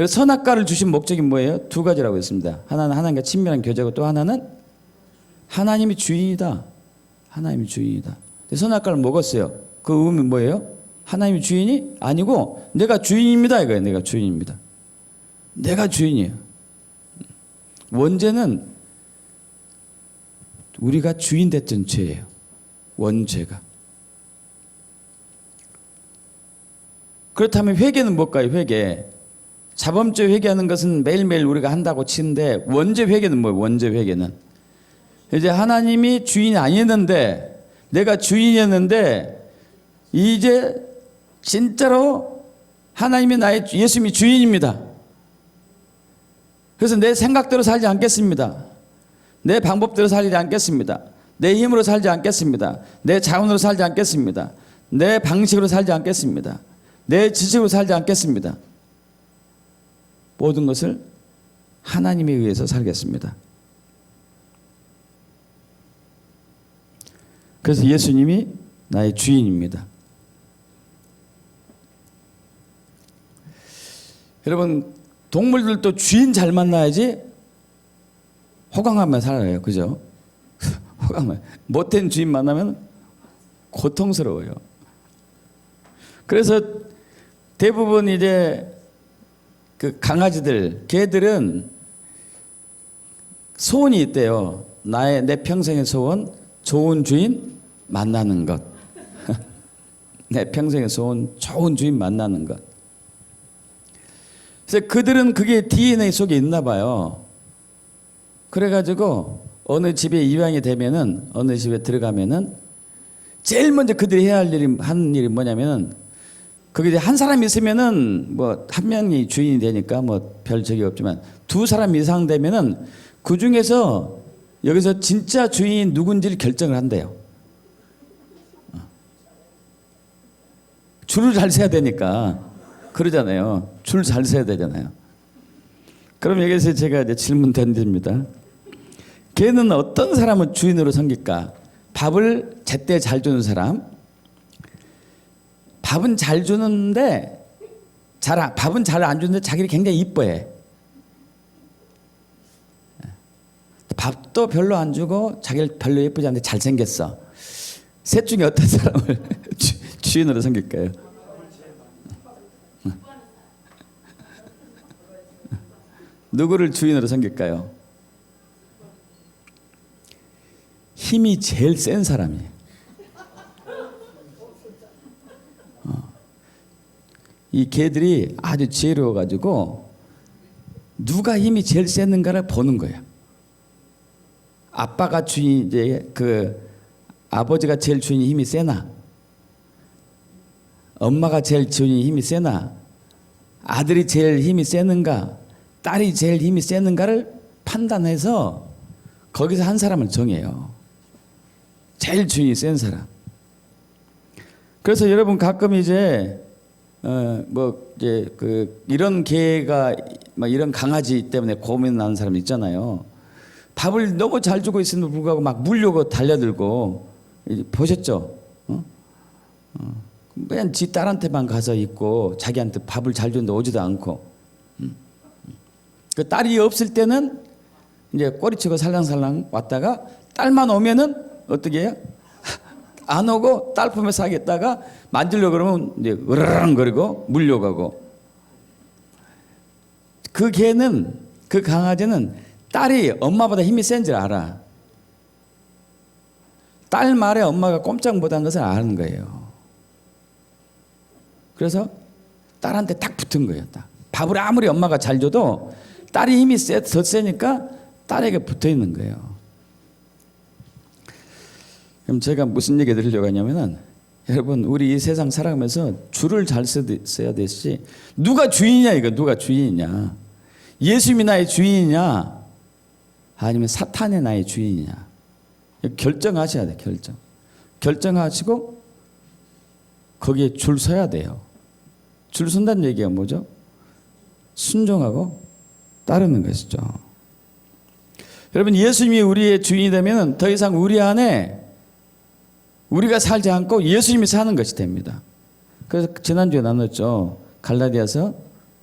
선악과를 주신 목적이 뭐예요? 두 가지라고 했습니다. 하나는 하나님과 친밀한 교제고 또 하나는 하나님이 주인이다. 하나님이 주인이다. 선악과를 먹었어요. 그 의미 뭐예요? 하나님이 주인이 아니고 내가 주인입니다 이거예요. 내가 주인입니다. 내가 주인이에요. 원죄는 우리가 주인 됐던 죄예요. 원죄가. 그렇다면 회개는 뭘까요? 회개. 자범죄 회개하는 것은 매일매일 우리가 한다고 치는데, 원죄 회개는 뭐예요? 원죄 회개는 이제 하나님이 주인이 아니었는데, 내가 주인이었는데 이제 진짜로 하나님이 나의 예수님이 주인입니다. 그래서 내 생각대로 살지 않겠습니다. 내 방법대로 살지 않겠습니다. 내 힘으로 살지 않겠습니다. 내 자원으로 살지 않겠습니다. 내 방식으로 살지 않겠습니다. 내 지식으로 살지 않겠습니다. 모든 것을 하나님에 의해서 살겠습니다. 그래서 예수님이 나의 주인입니다. 여러분, 동물들도 주인 잘 만나야지 호강하며 살아요. 그죠? 호강하며. 못된 주인 만나면 고통스러워요. 그래서 대부분 이제 그 강아지들, 개들은 소원이 있대요. 내 평생의 소원, 좋은 주인 만나는 것. 내 평생의 소원, 좋은 주인 만나는 것. 그래서 그들은 그게 DNA 속에 있나 봐요. 그래가지고 어느 집에 이왕이 되면은, 어느 집에 들어가면은 제일 먼저 그들이 해야 할 일이, 하는 일이 뭐냐면은, 거기 한 사람 있으면은 뭐 한 명이 주인이 되니까 뭐 별 적이 없지만, 두 사람 이상 되면은 그 중에서 여기서 진짜 주인이 누군지를 결정을 한대요. 줄을 잘 세야 되니까 그러잖아요. 줄 잘 세야 되잖아요. 그럼 여기서 제가 이제 질문 던집니다. 걔는 어떤 사람을 주인으로 섬길까? 밥을 제때 잘 주는 사람. 밥은 잘 주는데 밥은 잘 안 주는데 자기를 굉장히 이뻐해. 밥도 별로 안 주고 자기를 별로 예쁘지 않는데 잘생겼어. 셋 중에 어떤 사람을 주인으로 섬길까요? 누구를 주인으로 섬길까요? 힘이 제일 센 사람이에요. 이 개들이 아주 지혜로워가지고 누가 힘이 제일 세는가를 보는 거예요. 아빠가 주인, 이제 아버지가 제일 주인이 힘이 세나, 엄마가 제일 주인이 힘이 세나, 아들이 제일 힘이 세는가, 딸이 제일 힘이 세는가를 판단해서 거기서 한 사람을 정해요. 제일 주인이 센 사람. 그래서 여러분 가끔 이제 이런 개가 막 이런 강아지 때문에 고민하는 사람 있잖아요. 밥을 너무 잘 주고 있음에도 불구하고 막 물려고 달려들고, 보셨죠? 맨 지 딸한테만 가서 있고 자기한테 밥을 잘 주는데 오지도 않고. 그 딸이 없을 때는 이제 꼬리치고 살랑살랑 왔다가 딸만 오면은 어떻게 해요? 안 오고 딸 품에 사겠다가 만지려고 그러면 이제 으르렁거리고 물려가고. 그 개는, 그 강아지는 딸이 엄마보다 힘이 센 줄 알아. 딸 말에 엄마가 꼼짝 못한 것을 아는 거예요. 그래서 딸한테 딱 붙은 거예요. 딱. 밥을 아무리 엄마가 잘 줘도 딸이 힘이 더 세니까 딸에게 붙어 있는 거예요. 그럼 제가 무슨 얘기 드리려고 하냐면은, 여러분 우리 이 세상 살아가면서 줄을 잘 써야 되지, 누가 주인이냐, 이거 누가 주인이냐, 예수님이 나의 주인이냐 아니면 사탄이 나의 주인이냐, 결정하셔야 돼. 결정하시고 거기에 줄 서야 돼요. 줄 선다는 얘기가 뭐죠? 순종하고 따르는 것이죠. 여러분 예수님이 우리의 주인이 되면 더 이상 우리 안에 우리가 살지 않고 예수님이 사는 것이 됩니다. 그래서 지난주에 나눴죠. 갈라디아서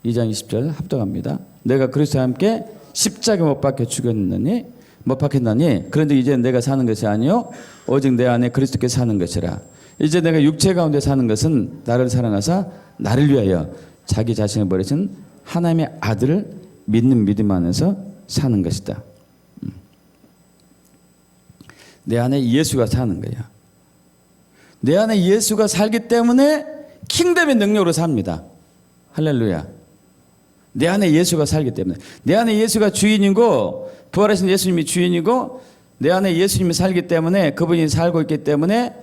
2장 20절 합독합니다. 내가 그리스도와 함께 십자가에 못 박혀 죽었느니 못 박혔나니 그런데 이제 내가 사는 것이 아니요 오직 내 안에 그리스도께서 사는 것이라. 이제 내가 육체 가운데 사는 것은 나를 사랑하사 나를 위하여 자기 자신을 버리신 하나님의 아들을 믿는 믿음 안에서 사는 것이다. 내 안에 예수가 사는 거예요. 내 안에 예수가 살기 때문에 킹덤의 능력으로 삽니다. 할렐루야. 내 안에 예수가 살기 때문에. 내 안에 예수가 주인이고 부활하신 예수님이 주인이고 내 안에 예수님이 살기 때문에, 그분이 살고 있기 때문에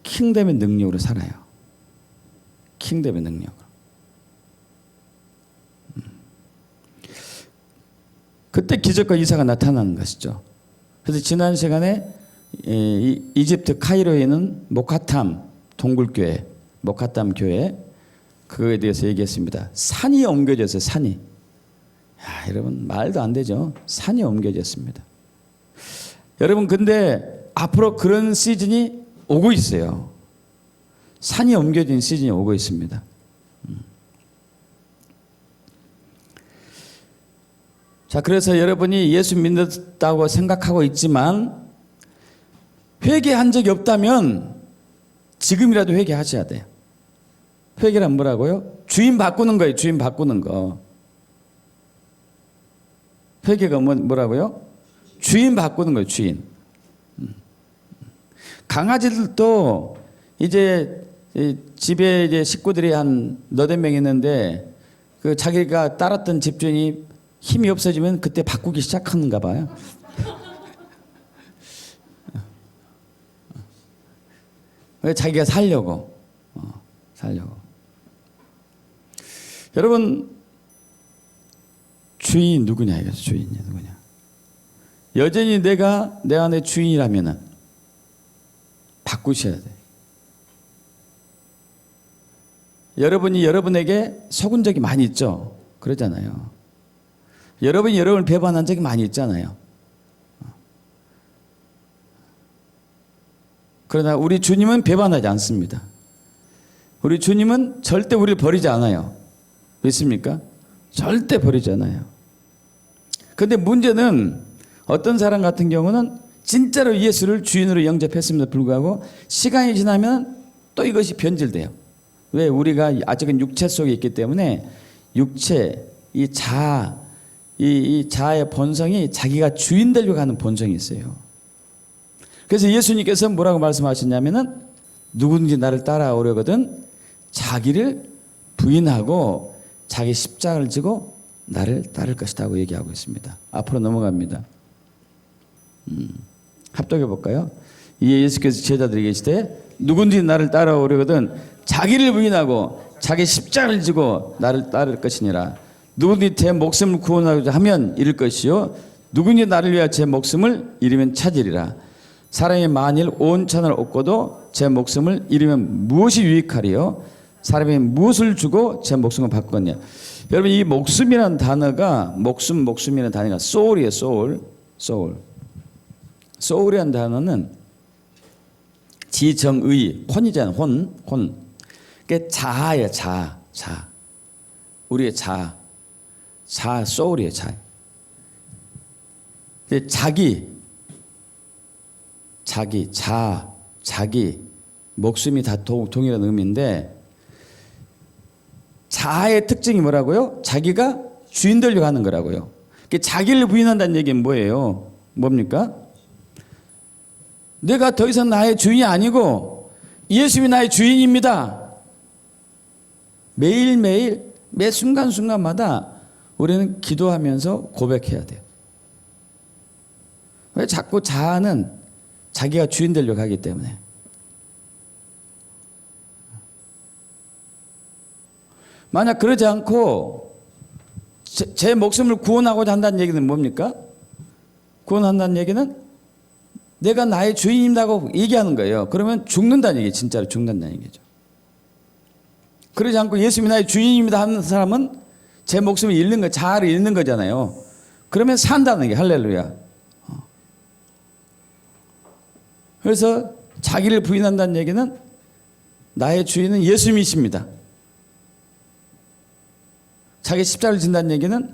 킹덤의 능력으로 살아요. 킹덤의 능력으로. 그때 기적과 이사가 나타나는 것이죠. 그래서 지난 시간에 이집트 카이로에 있는 모카탐 동굴교회, 모카탐 교회, 그거에 대해서 얘기했습니다. 산이 옮겨졌어요. 산이. 야, 여러분 말도 안 되죠. 산이 옮겨졌습니다. 여러분 근데 앞으로 그런 시즌이 오고 있어요. 산이 옮겨진 시즌이 오고 있습니다. 자, 그래서 여러분이 예수 믿는다고 생각하고 있지만 회개한 적이 없다면 지금이라도 회개하셔야 돼요. 회개란 뭐라고요? 주인 바꾸는 거예요. 주인 바꾸는 거. 회개가 뭐라고요? 주인 바꾸는 거예요. 주인. 강아지들도 이제 집에 이제 식구들이 한 너댓 명 있는데 그 자기가 따랐던 집주인이 힘이 없어지면 그때 바꾸기 시작하는가 봐요. 왜? 자기가 살려고. 여러분 주인이 누구냐 이거죠. 주인이 누구냐. 여전히 내가 내 안의 주인이라면 바꾸셔야 돼. 여러분이 여러분에게 속은 적이 많이 있죠. 그러잖아요. 여러분이 여러분을 배반한 적이 많이 있잖아요. 그러나 우리 주님은 배반하지 않습니다. 우리 주님은 절대 우리를 버리지 않아요. 믿습니까? 절대 버리지 않아요. 그런데 문제는 어떤 사람 같은 경우는 진짜로 예수를 주인으로 영접했음에도 불구하고 시간이 지나면 또 이것이 변질돼요. 왜? 우리가 아직은 육체 속에 있기 때문에 육체, 이 자아의 본성이 자기가 주인 되려고 하는 본성이 있어요. 그래서 예수님께서 뭐라고 말씀하셨냐면은 누구든지 나를 따라오려거든 자기를 부인하고 자기 십자가를 지고 나를 따를 것이라고 얘기하고 있습니다. 앞으로 넘어갑니다. 합독해 볼까요? 이에 예수께서 제자들에게 계시되 누구든지 나를 따라오려거든 자기를 부인하고 자기 십자가를 지고 나를 따를 것이니라. 누구든지 제 목숨을 구원하고자 하면 잃을 것이요 누구든지 나를 위하여 제 목숨을 잃으면 찾으리라. 사람이 만일 온 천을 얻고도 제 목숨을 잃으면 무엇이 유익하리요? 사람이 무엇을 주고 제 목숨을 바꾸겠냐? 여러분 이 목숨이라는 단어가 목숨이라는 단어가 soul이에요. soul. soul이라는 단어는 지정의 혼이잖아요. 혼. 그게 자아예요. 자아. 우리의 자아. soul이에요. 자기 목숨이 다 동일한 의미인데 자아의 특징이 뭐라고요? 자기가 주인 되려고 하는 거라고요. 자기를 부인한다는 얘기는 뭐예요? 뭡니까? 내가 더 이상 나의 주인이 아니고 예수님이 나의 주인입니다. 매일매일 매 순간순간마다 우리는 기도하면서 고백해야 돼요. 왜 자꾸 자아는 자기가 주인 되려고 하기 때문에. 만약 그러지 않고 제 목숨을 구원하고자 한다는 얘기는 뭡니까? 구원한다는 얘기는 내가 나의 주인이라고 얘기하는 거예요. 그러면 죽는다는 얘기예요. 진짜로 죽는다는 얘기죠. 그러지 않고 예수님이 나의 주인입니다 하는 사람은 제 목숨을 잃는 거, 자아를 잃는 거잖아요. 그러면 산다는 게 할렐루야. 그래서 자기를 부인한다는 얘기는 나의 주인은 예수님이십니다. 자기 십자가를 진다는 얘기는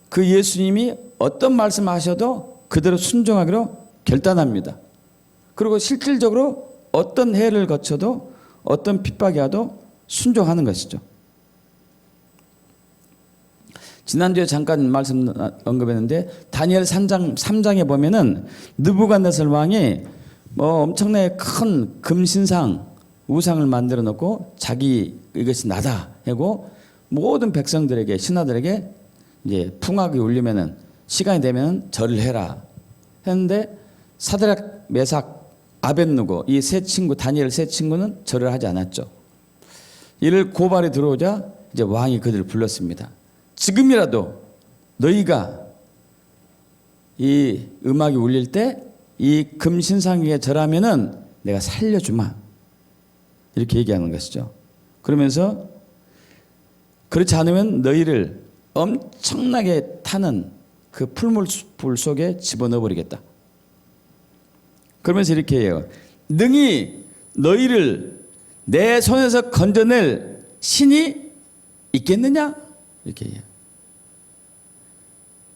그 예수님이 어떤 말씀하셔도 그대로 순종하기로 결단합니다. 그리고 실질적으로 어떤 해를 거쳐도 어떤 핍박이 와도 순종하는 것이죠. 지난주에 잠깐 말씀 언급했는데 다니엘 3장에 보면은 느부갓네살 왕이 엄청나게 큰 금신상 우상을 만들어 놓고 자기 이것이 나다 하고 모든 백성들에게 신하들에게 이제 풍악이 울리면은 시간이 되면 절을 해라 했는데 사드락 메삭 아벳느고 이 세 친구 다니엘 세 친구는 절을 하지 않았죠. 이를 고발이 들어오자 이제 왕이 그들을 불렀습니다. 지금이라도 너희가 이 음악이 울릴 때 이 금신상에게 절하면은 내가 살려주마 이렇게 얘기하는 것이죠. 그러면서 그렇지 않으면 너희를 엄청나게 타는 그 풀물불 속에 집어넣어 버리겠다. 그러면서 이렇게 해요. 능히 너희를 내 손에서 건져낼 신이 있겠느냐? 이렇게 해요.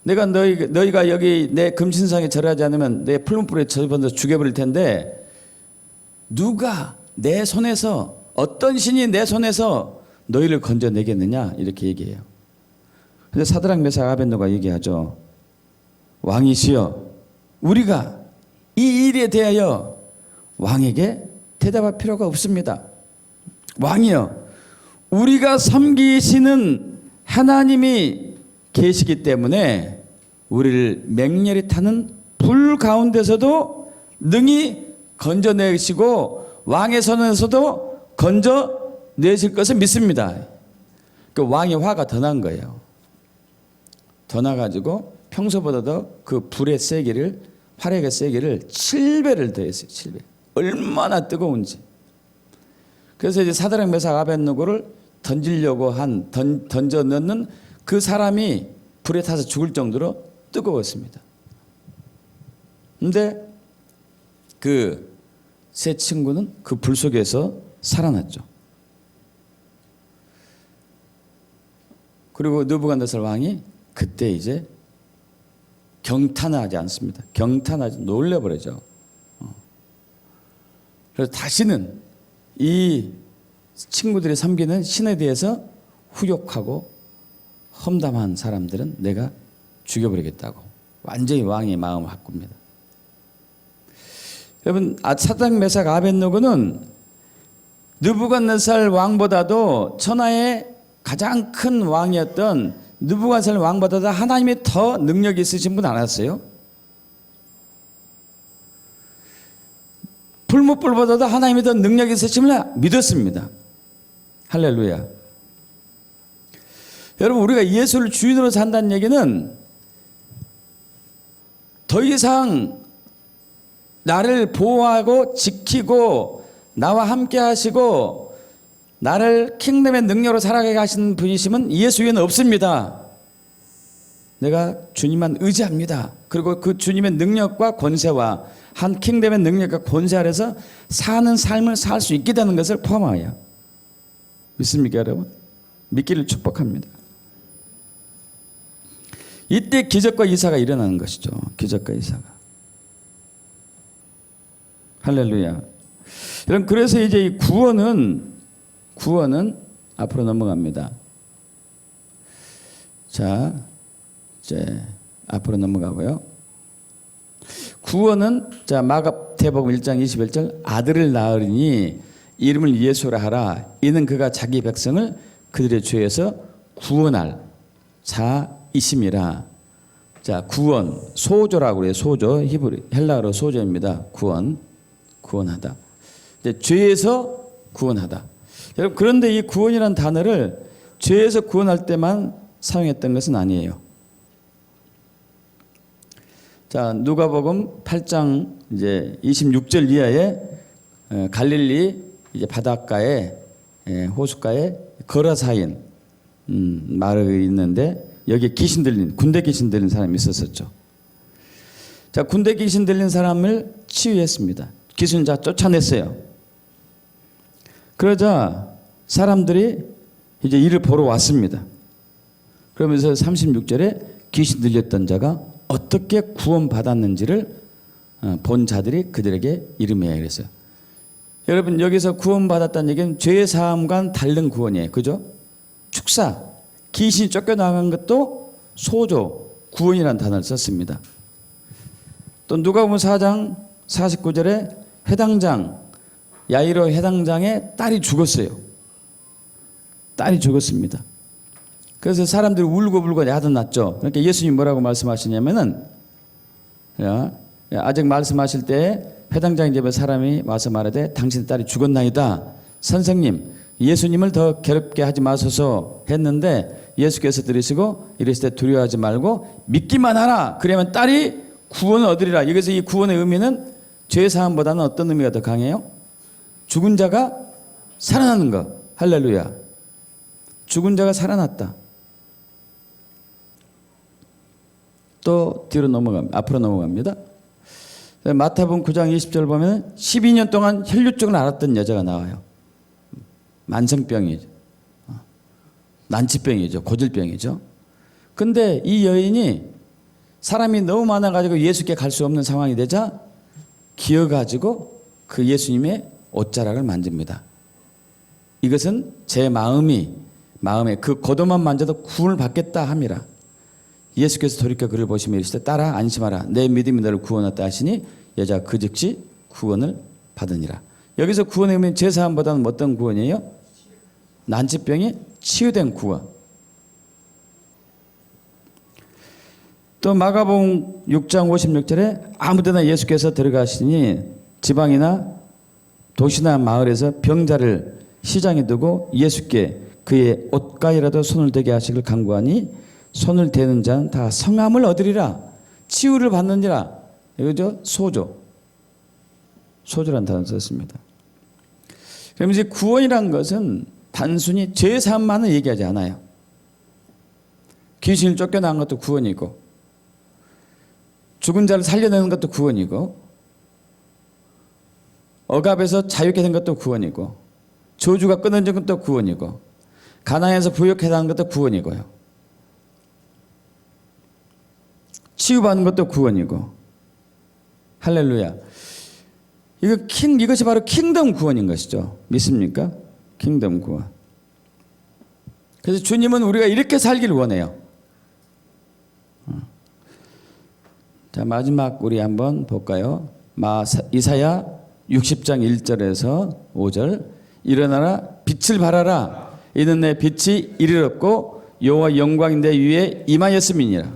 내가 너희가 여기 내 금신상에 절하지 않으면 내 풀문불에 접어서 죽여버릴 텐데 누가 내 손에서 어떤 신이 내 손에서 너희를 건져내겠느냐? 이렇게 얘기해요. 근데 사드락 메삭 아벳느고가 얘기하죠. 왕이시여 우리가 이 일에 대하여 왕에게 대답할 필요가 없습니다. 왕이여 우리가 섬기시는 하나님이 계시기 때문에 우리를 맹렬히 타는 불 가운데서도 능히 건져내시고 왕의 손에서도 건져내실 것을 믿습니다. 그 왕의 화가 더 난 거예요. 더 나가지고 평소보다도 그 불의 세기를, 화력의 세기를 7배를 더했어요. 7배. 얼마나 뜨거운지. 그래서 이제 사드락 메삭 아벳느고를 던지려고 던져 넣는 그 사람이 불에 타서 죽을 정도로 뜨거웠습니다. 근데 그 세 친구는 그 불 속에서 살아났죠. 그리고 느부갓네살 왕이 그때 이제 경탄하지 않습니다. 경탄하지, 놀래버리죠. 그래서 다시는 이 친구들이 섬기는 신에 대해서 후욕하고 험담한 사람들은 내가 죽여버리겠다고 완전히 왕의 마음을 바꿉니다. 여러분, 사드락 메삭 아벳느고는 느부갓네살 왕보다도 천하의 가장 큰 왕이었던 느부갓네살 왕보다도 하나님이 더 능력이 있으신 분 알았어요? 불못불보다도 하나님이 더 능력이 있으심을 믿었습니다. 할렐루야. 여러분, 우리가 예수를 주인으로 산다는 얘기는 더 이상 나를 보호하고 지키고 나와 함께 하시고 나를 킹덤의 능력으로 살아가게 하시는 분이시면 예수 위에는 없습니다. 내가 주님만 의지합니다. 그리고 그 주님의 능력과 권세와 한 킹덤의 능력과 권세 아래서 사는 삶을 살 수 있게 되는 것을 포함하여 믿습니까, 여러분? 믿기를 축복합니다. 이때 기적과 이사가 일어나는 것이죠. 기적과 이사가. 할렐루야. 여러분, 그래서 이제 이 구원은 앞으로 넘어갑니다. 자, 이제 앞으로 넘어가고요. 구원은 자, 마가복음 1장 21절 아들을 낳으리니 이름을 예수라 하라. 이는 그가 자기 백성을 그들의 죄에서 구원할 자이심이라. 자, 구원, 소조라고 그래요. 소조, 헬라어로 소조입니다. 구원하다. 이제 죄에서 구원하다. 여러분, 그런데 이 구원이라는 단어를 죄에서 구원할 때만 사용했던 것은 아니에요. 자, 누가복음 8장 이제 26절 이하에 갈릴리 이제 바닷가에 호숫가에 거라사인 마을이 있는데 여기에 귀신 들린, 군대 귀신 들린 사람이 있었었죠. 자, 군대 귀신 들린 사람을 치유했습니다. 귀신을 다 쫓아냈어요. 그러자 사람들이 이제 이를 보러 왔습니다. 그러면서 36절에 귀신 들렸던 자가 어떻게 구원받았는지를 본 자들이 그들에게 이름해야 그랬어요. 여러분, 여기서 구원받았다는 얘기는 죄 사함과는 다른 구원이에요. 그죠? 축사, 귀신이 쫓겨나간 것도 소조, 구원이라는 단어를 썼습니다. 또 누가복음 4장 49절에 회당장, 야이로 회당장의 딸이 죽었어요. 딸이 죽었습니다. 그래서 사람들이 울고불고 야단났죠. 그러니까 예수님이 뭐라고 말씀하시냐면은, 아직 말씀하실 때 회당장 집에 사람이 와서 말하되 당신의 딸이 죽었나이다. 선생님, 예수님을 더 괴롭게 하지 마소서 했는데 예수께서 들으시고 이르시되 두려워하지 말고 믿기만 하라. 그러면 딸이 구원을 얻으리라. 여기서 이 구원의 의미는 죄사함보다는 어떤 의미가 더 강해요? 죽은 자가 살아나는 것. 할렐루야. 죽은 자가 살아났다. 또 뒤로 앞으로 넘어갑니다. 마태복음 9장 20절 보면 12년 동안 혈류증을 앓았던 여자가 나와요. 만성병이죠. 난치병이죠. 고질병이죠. 근데 이 여인이 사람이 너무 많아가지고 예수께 갈 수 없는 상황이 되자 기어가지고 그 예수님의 옷자락을 만집니다. 이것은 제 마음에 그 겉옷만 만져도 구원을 받겠다 함이라. 예수께서 돌이켜 그를 보시며 이르시되 딸아 안심하라. 내 믿음이 너를 구원했다 하시니 여자가 그 즉시 구원을 받으니라. 여기서 구원의 의미는 제사함보다는 어떤 구원이에요? 난치병이 치유된 구원. 또 마가복음 6장 56절에 아무데나 예수께서 들어가시니 지방이나 도시나 마을에서 병자를 시장에 두고 예수께 그의 옷가에라도 손을 대게 하시길 간구하니 손을 대는 자는 다 성함을 얻으리라. 치유를 받느니라. 이거죠. 소조라는 단어 썼습니다. 그럼 이제 구원이란 것은 단순히 죄 사함만을 얘기하지 않아요. 귀신을 쫓겨난 것도 구원이고, 죽은 자를 살려내는 것도 구원이고, 억압에서 자유케 된 것도 구원이고, 저주가 끊어진 것도 구원이고, 가난에서 부유케 하는 것도 구원이고요. 치유받는 것도 구원이고. 할렐루야. 이것이 바로 킹덤 구원인 것이죠. 믿습니까? 킹덤 구원. 그래서 주님은 우리가 이렇게 살기를 원해요. 자, 마지막 우리 한번 볼까요? 이사야 60장 1절에서 5절. 일어나라, 빛을 발하라. 이는 내 빛이 이르렀고 여호와 영광이 내 위에 임하였음이니라.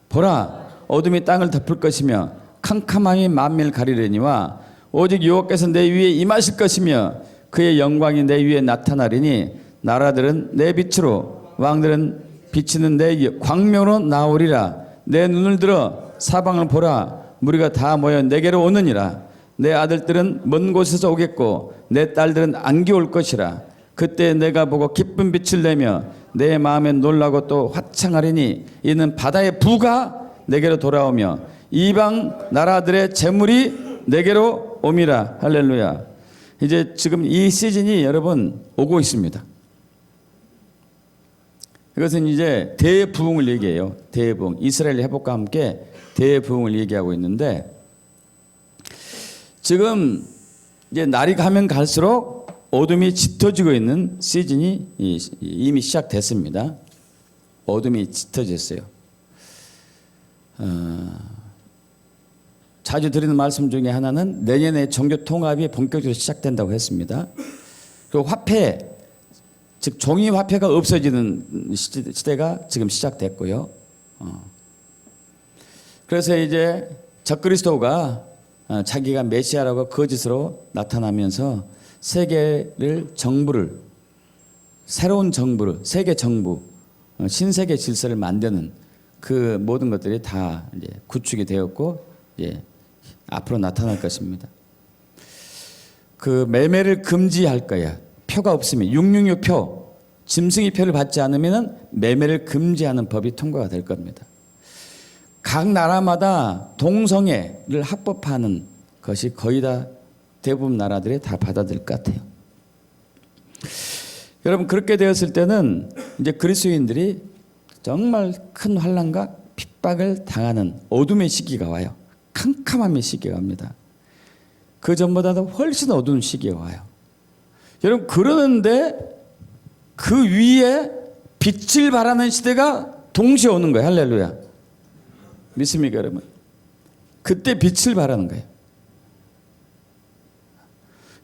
보라, 어둠이 땅을 덮을 것이며 캄캄함이 만민을 가리려니와 오직 여호와께서 내 위에 임하실 것이며 그의 영광이 내 위에 나타나리니 나라들은 내 빛으로 왕들은 비치는 내 광명으로 나오리라. 내 눈을 들어 사방을 보라. 무리가 다 모여 내게로 오느니라. 내 아들들은 먼 곳에서 오겠고 내 딸들은 안기 올 것이라. 그때 내가 보고 기쁜 빛을 내며 내 마음에 놀라고 또 화창하리니 이는 바다의 부가 내게로 돌아오며 이방 나라들의 재물이 내게로 옴이라. 할렐루야. 이제 지금 이 시즌이 여러분 오고 있습니다. 이것은 이제 대부흥을 얘기해요. 대부흥. 이스라엘 회복과 함께 대부흥을 얘기하고 있는데, 지금 이제 날이 가면 갈수록 어둠이 짙어지고 있는 시즌이 이미 시작됐습니다. 어둠이 짙어졌어요. 자주 드리는 말씀 중에 하나는 내년에 종교 통합이 본격적으로 시작된다고 했습니다. 그 화폐, 즉 종이 화폐가 없어지는 시대가 지금 시작됐고요. 그래서 이제 적그리스도가 자기가 메시아라고 거짓으로 나타나면서 새로운 정부를, 세계 정부, 신세계 질서를 만드는 그 모든 것들이 다 이제 구축이 되었고, 이제 앞으로 나타날 것입니다. 그 매매를 금지할 거야. 표가 없으면 666 표, 짐승이 표를 받지 않으면 매매를 금지하는 법이 통과가 될 겁니다. 각 나라마다 동성애를 합법화하는 것이 거의 다 대부분 나라들이 다 받아들일 것 같아요. 여러분, 그렇게 되었을 때는 이제 그리스도인들이 정말 큰 환난과 핍박을 당하는 어둠의 시기가 와요. 캄캄함의 시기가 옵니다. 그 전보다도 훨씬 어두운 시기가 와요. 여러분, 그러는데 그 위에 빛을 발하는 시대가 동시에 오는 거예요. 할렐루야. 믿습니까, 여러분? 그때 빛을 발하는 거예요.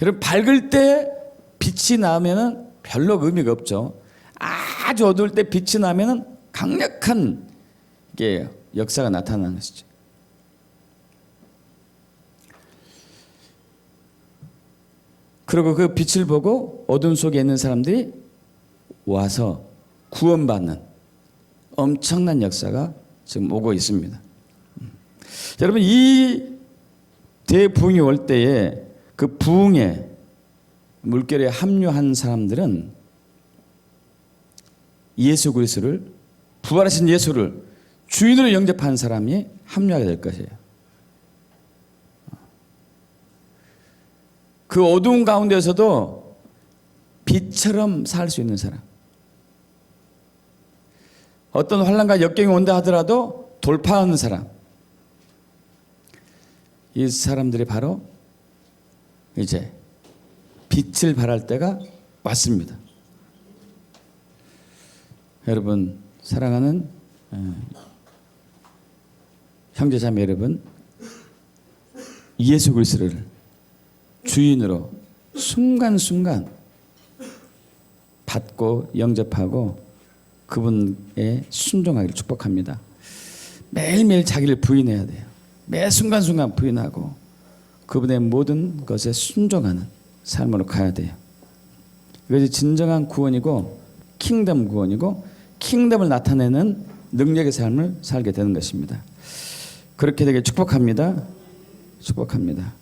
여러분, 밝을 때 빛이 나면은 별로 의미가 없죠. 아주 어두울 때 빛이 나면은 강력한 게 역사가 나타나는 것이죠. 그리고 그 빛을 보고 어둠 속에 있는 사람들이 와서 구원받는 엄청난 역사가 지금 오고 있습니다. 여러분, 이 대부흥이 올 때에 그 부흥의 물결에 합류한 사람들은 예수 그리스도를, 부활하신 예수를 주인으로 영접한 사람이 합류하게 될 것이에요. 그 어두운 가운데서도 빛처럼 살 수 있는 사람, 어떤 환난과 역경이 온다 하더라도 돌파하는 사람, 이 사람들이 바로 이제 빛을 발할 때가 왔습니다. 여러분, 사랑하는 형제자매 여러분, 예수 그리스도를 주인으로 순간순간 받고 영접하고 그분의 순종하기를 축복합니다. 매일매일 자기를 부인해야 돼요. 매 순간순간 부인하고 그분의 모든 것에 순종하는 삶으로 가야 돼요. 이것이 진정한 구원이고 킹덤 구원이고 킹덤을 나타내는 능력의 삶을 살게 되는 것입니다. 그렇게 되게 축복합니다. 축복합니다.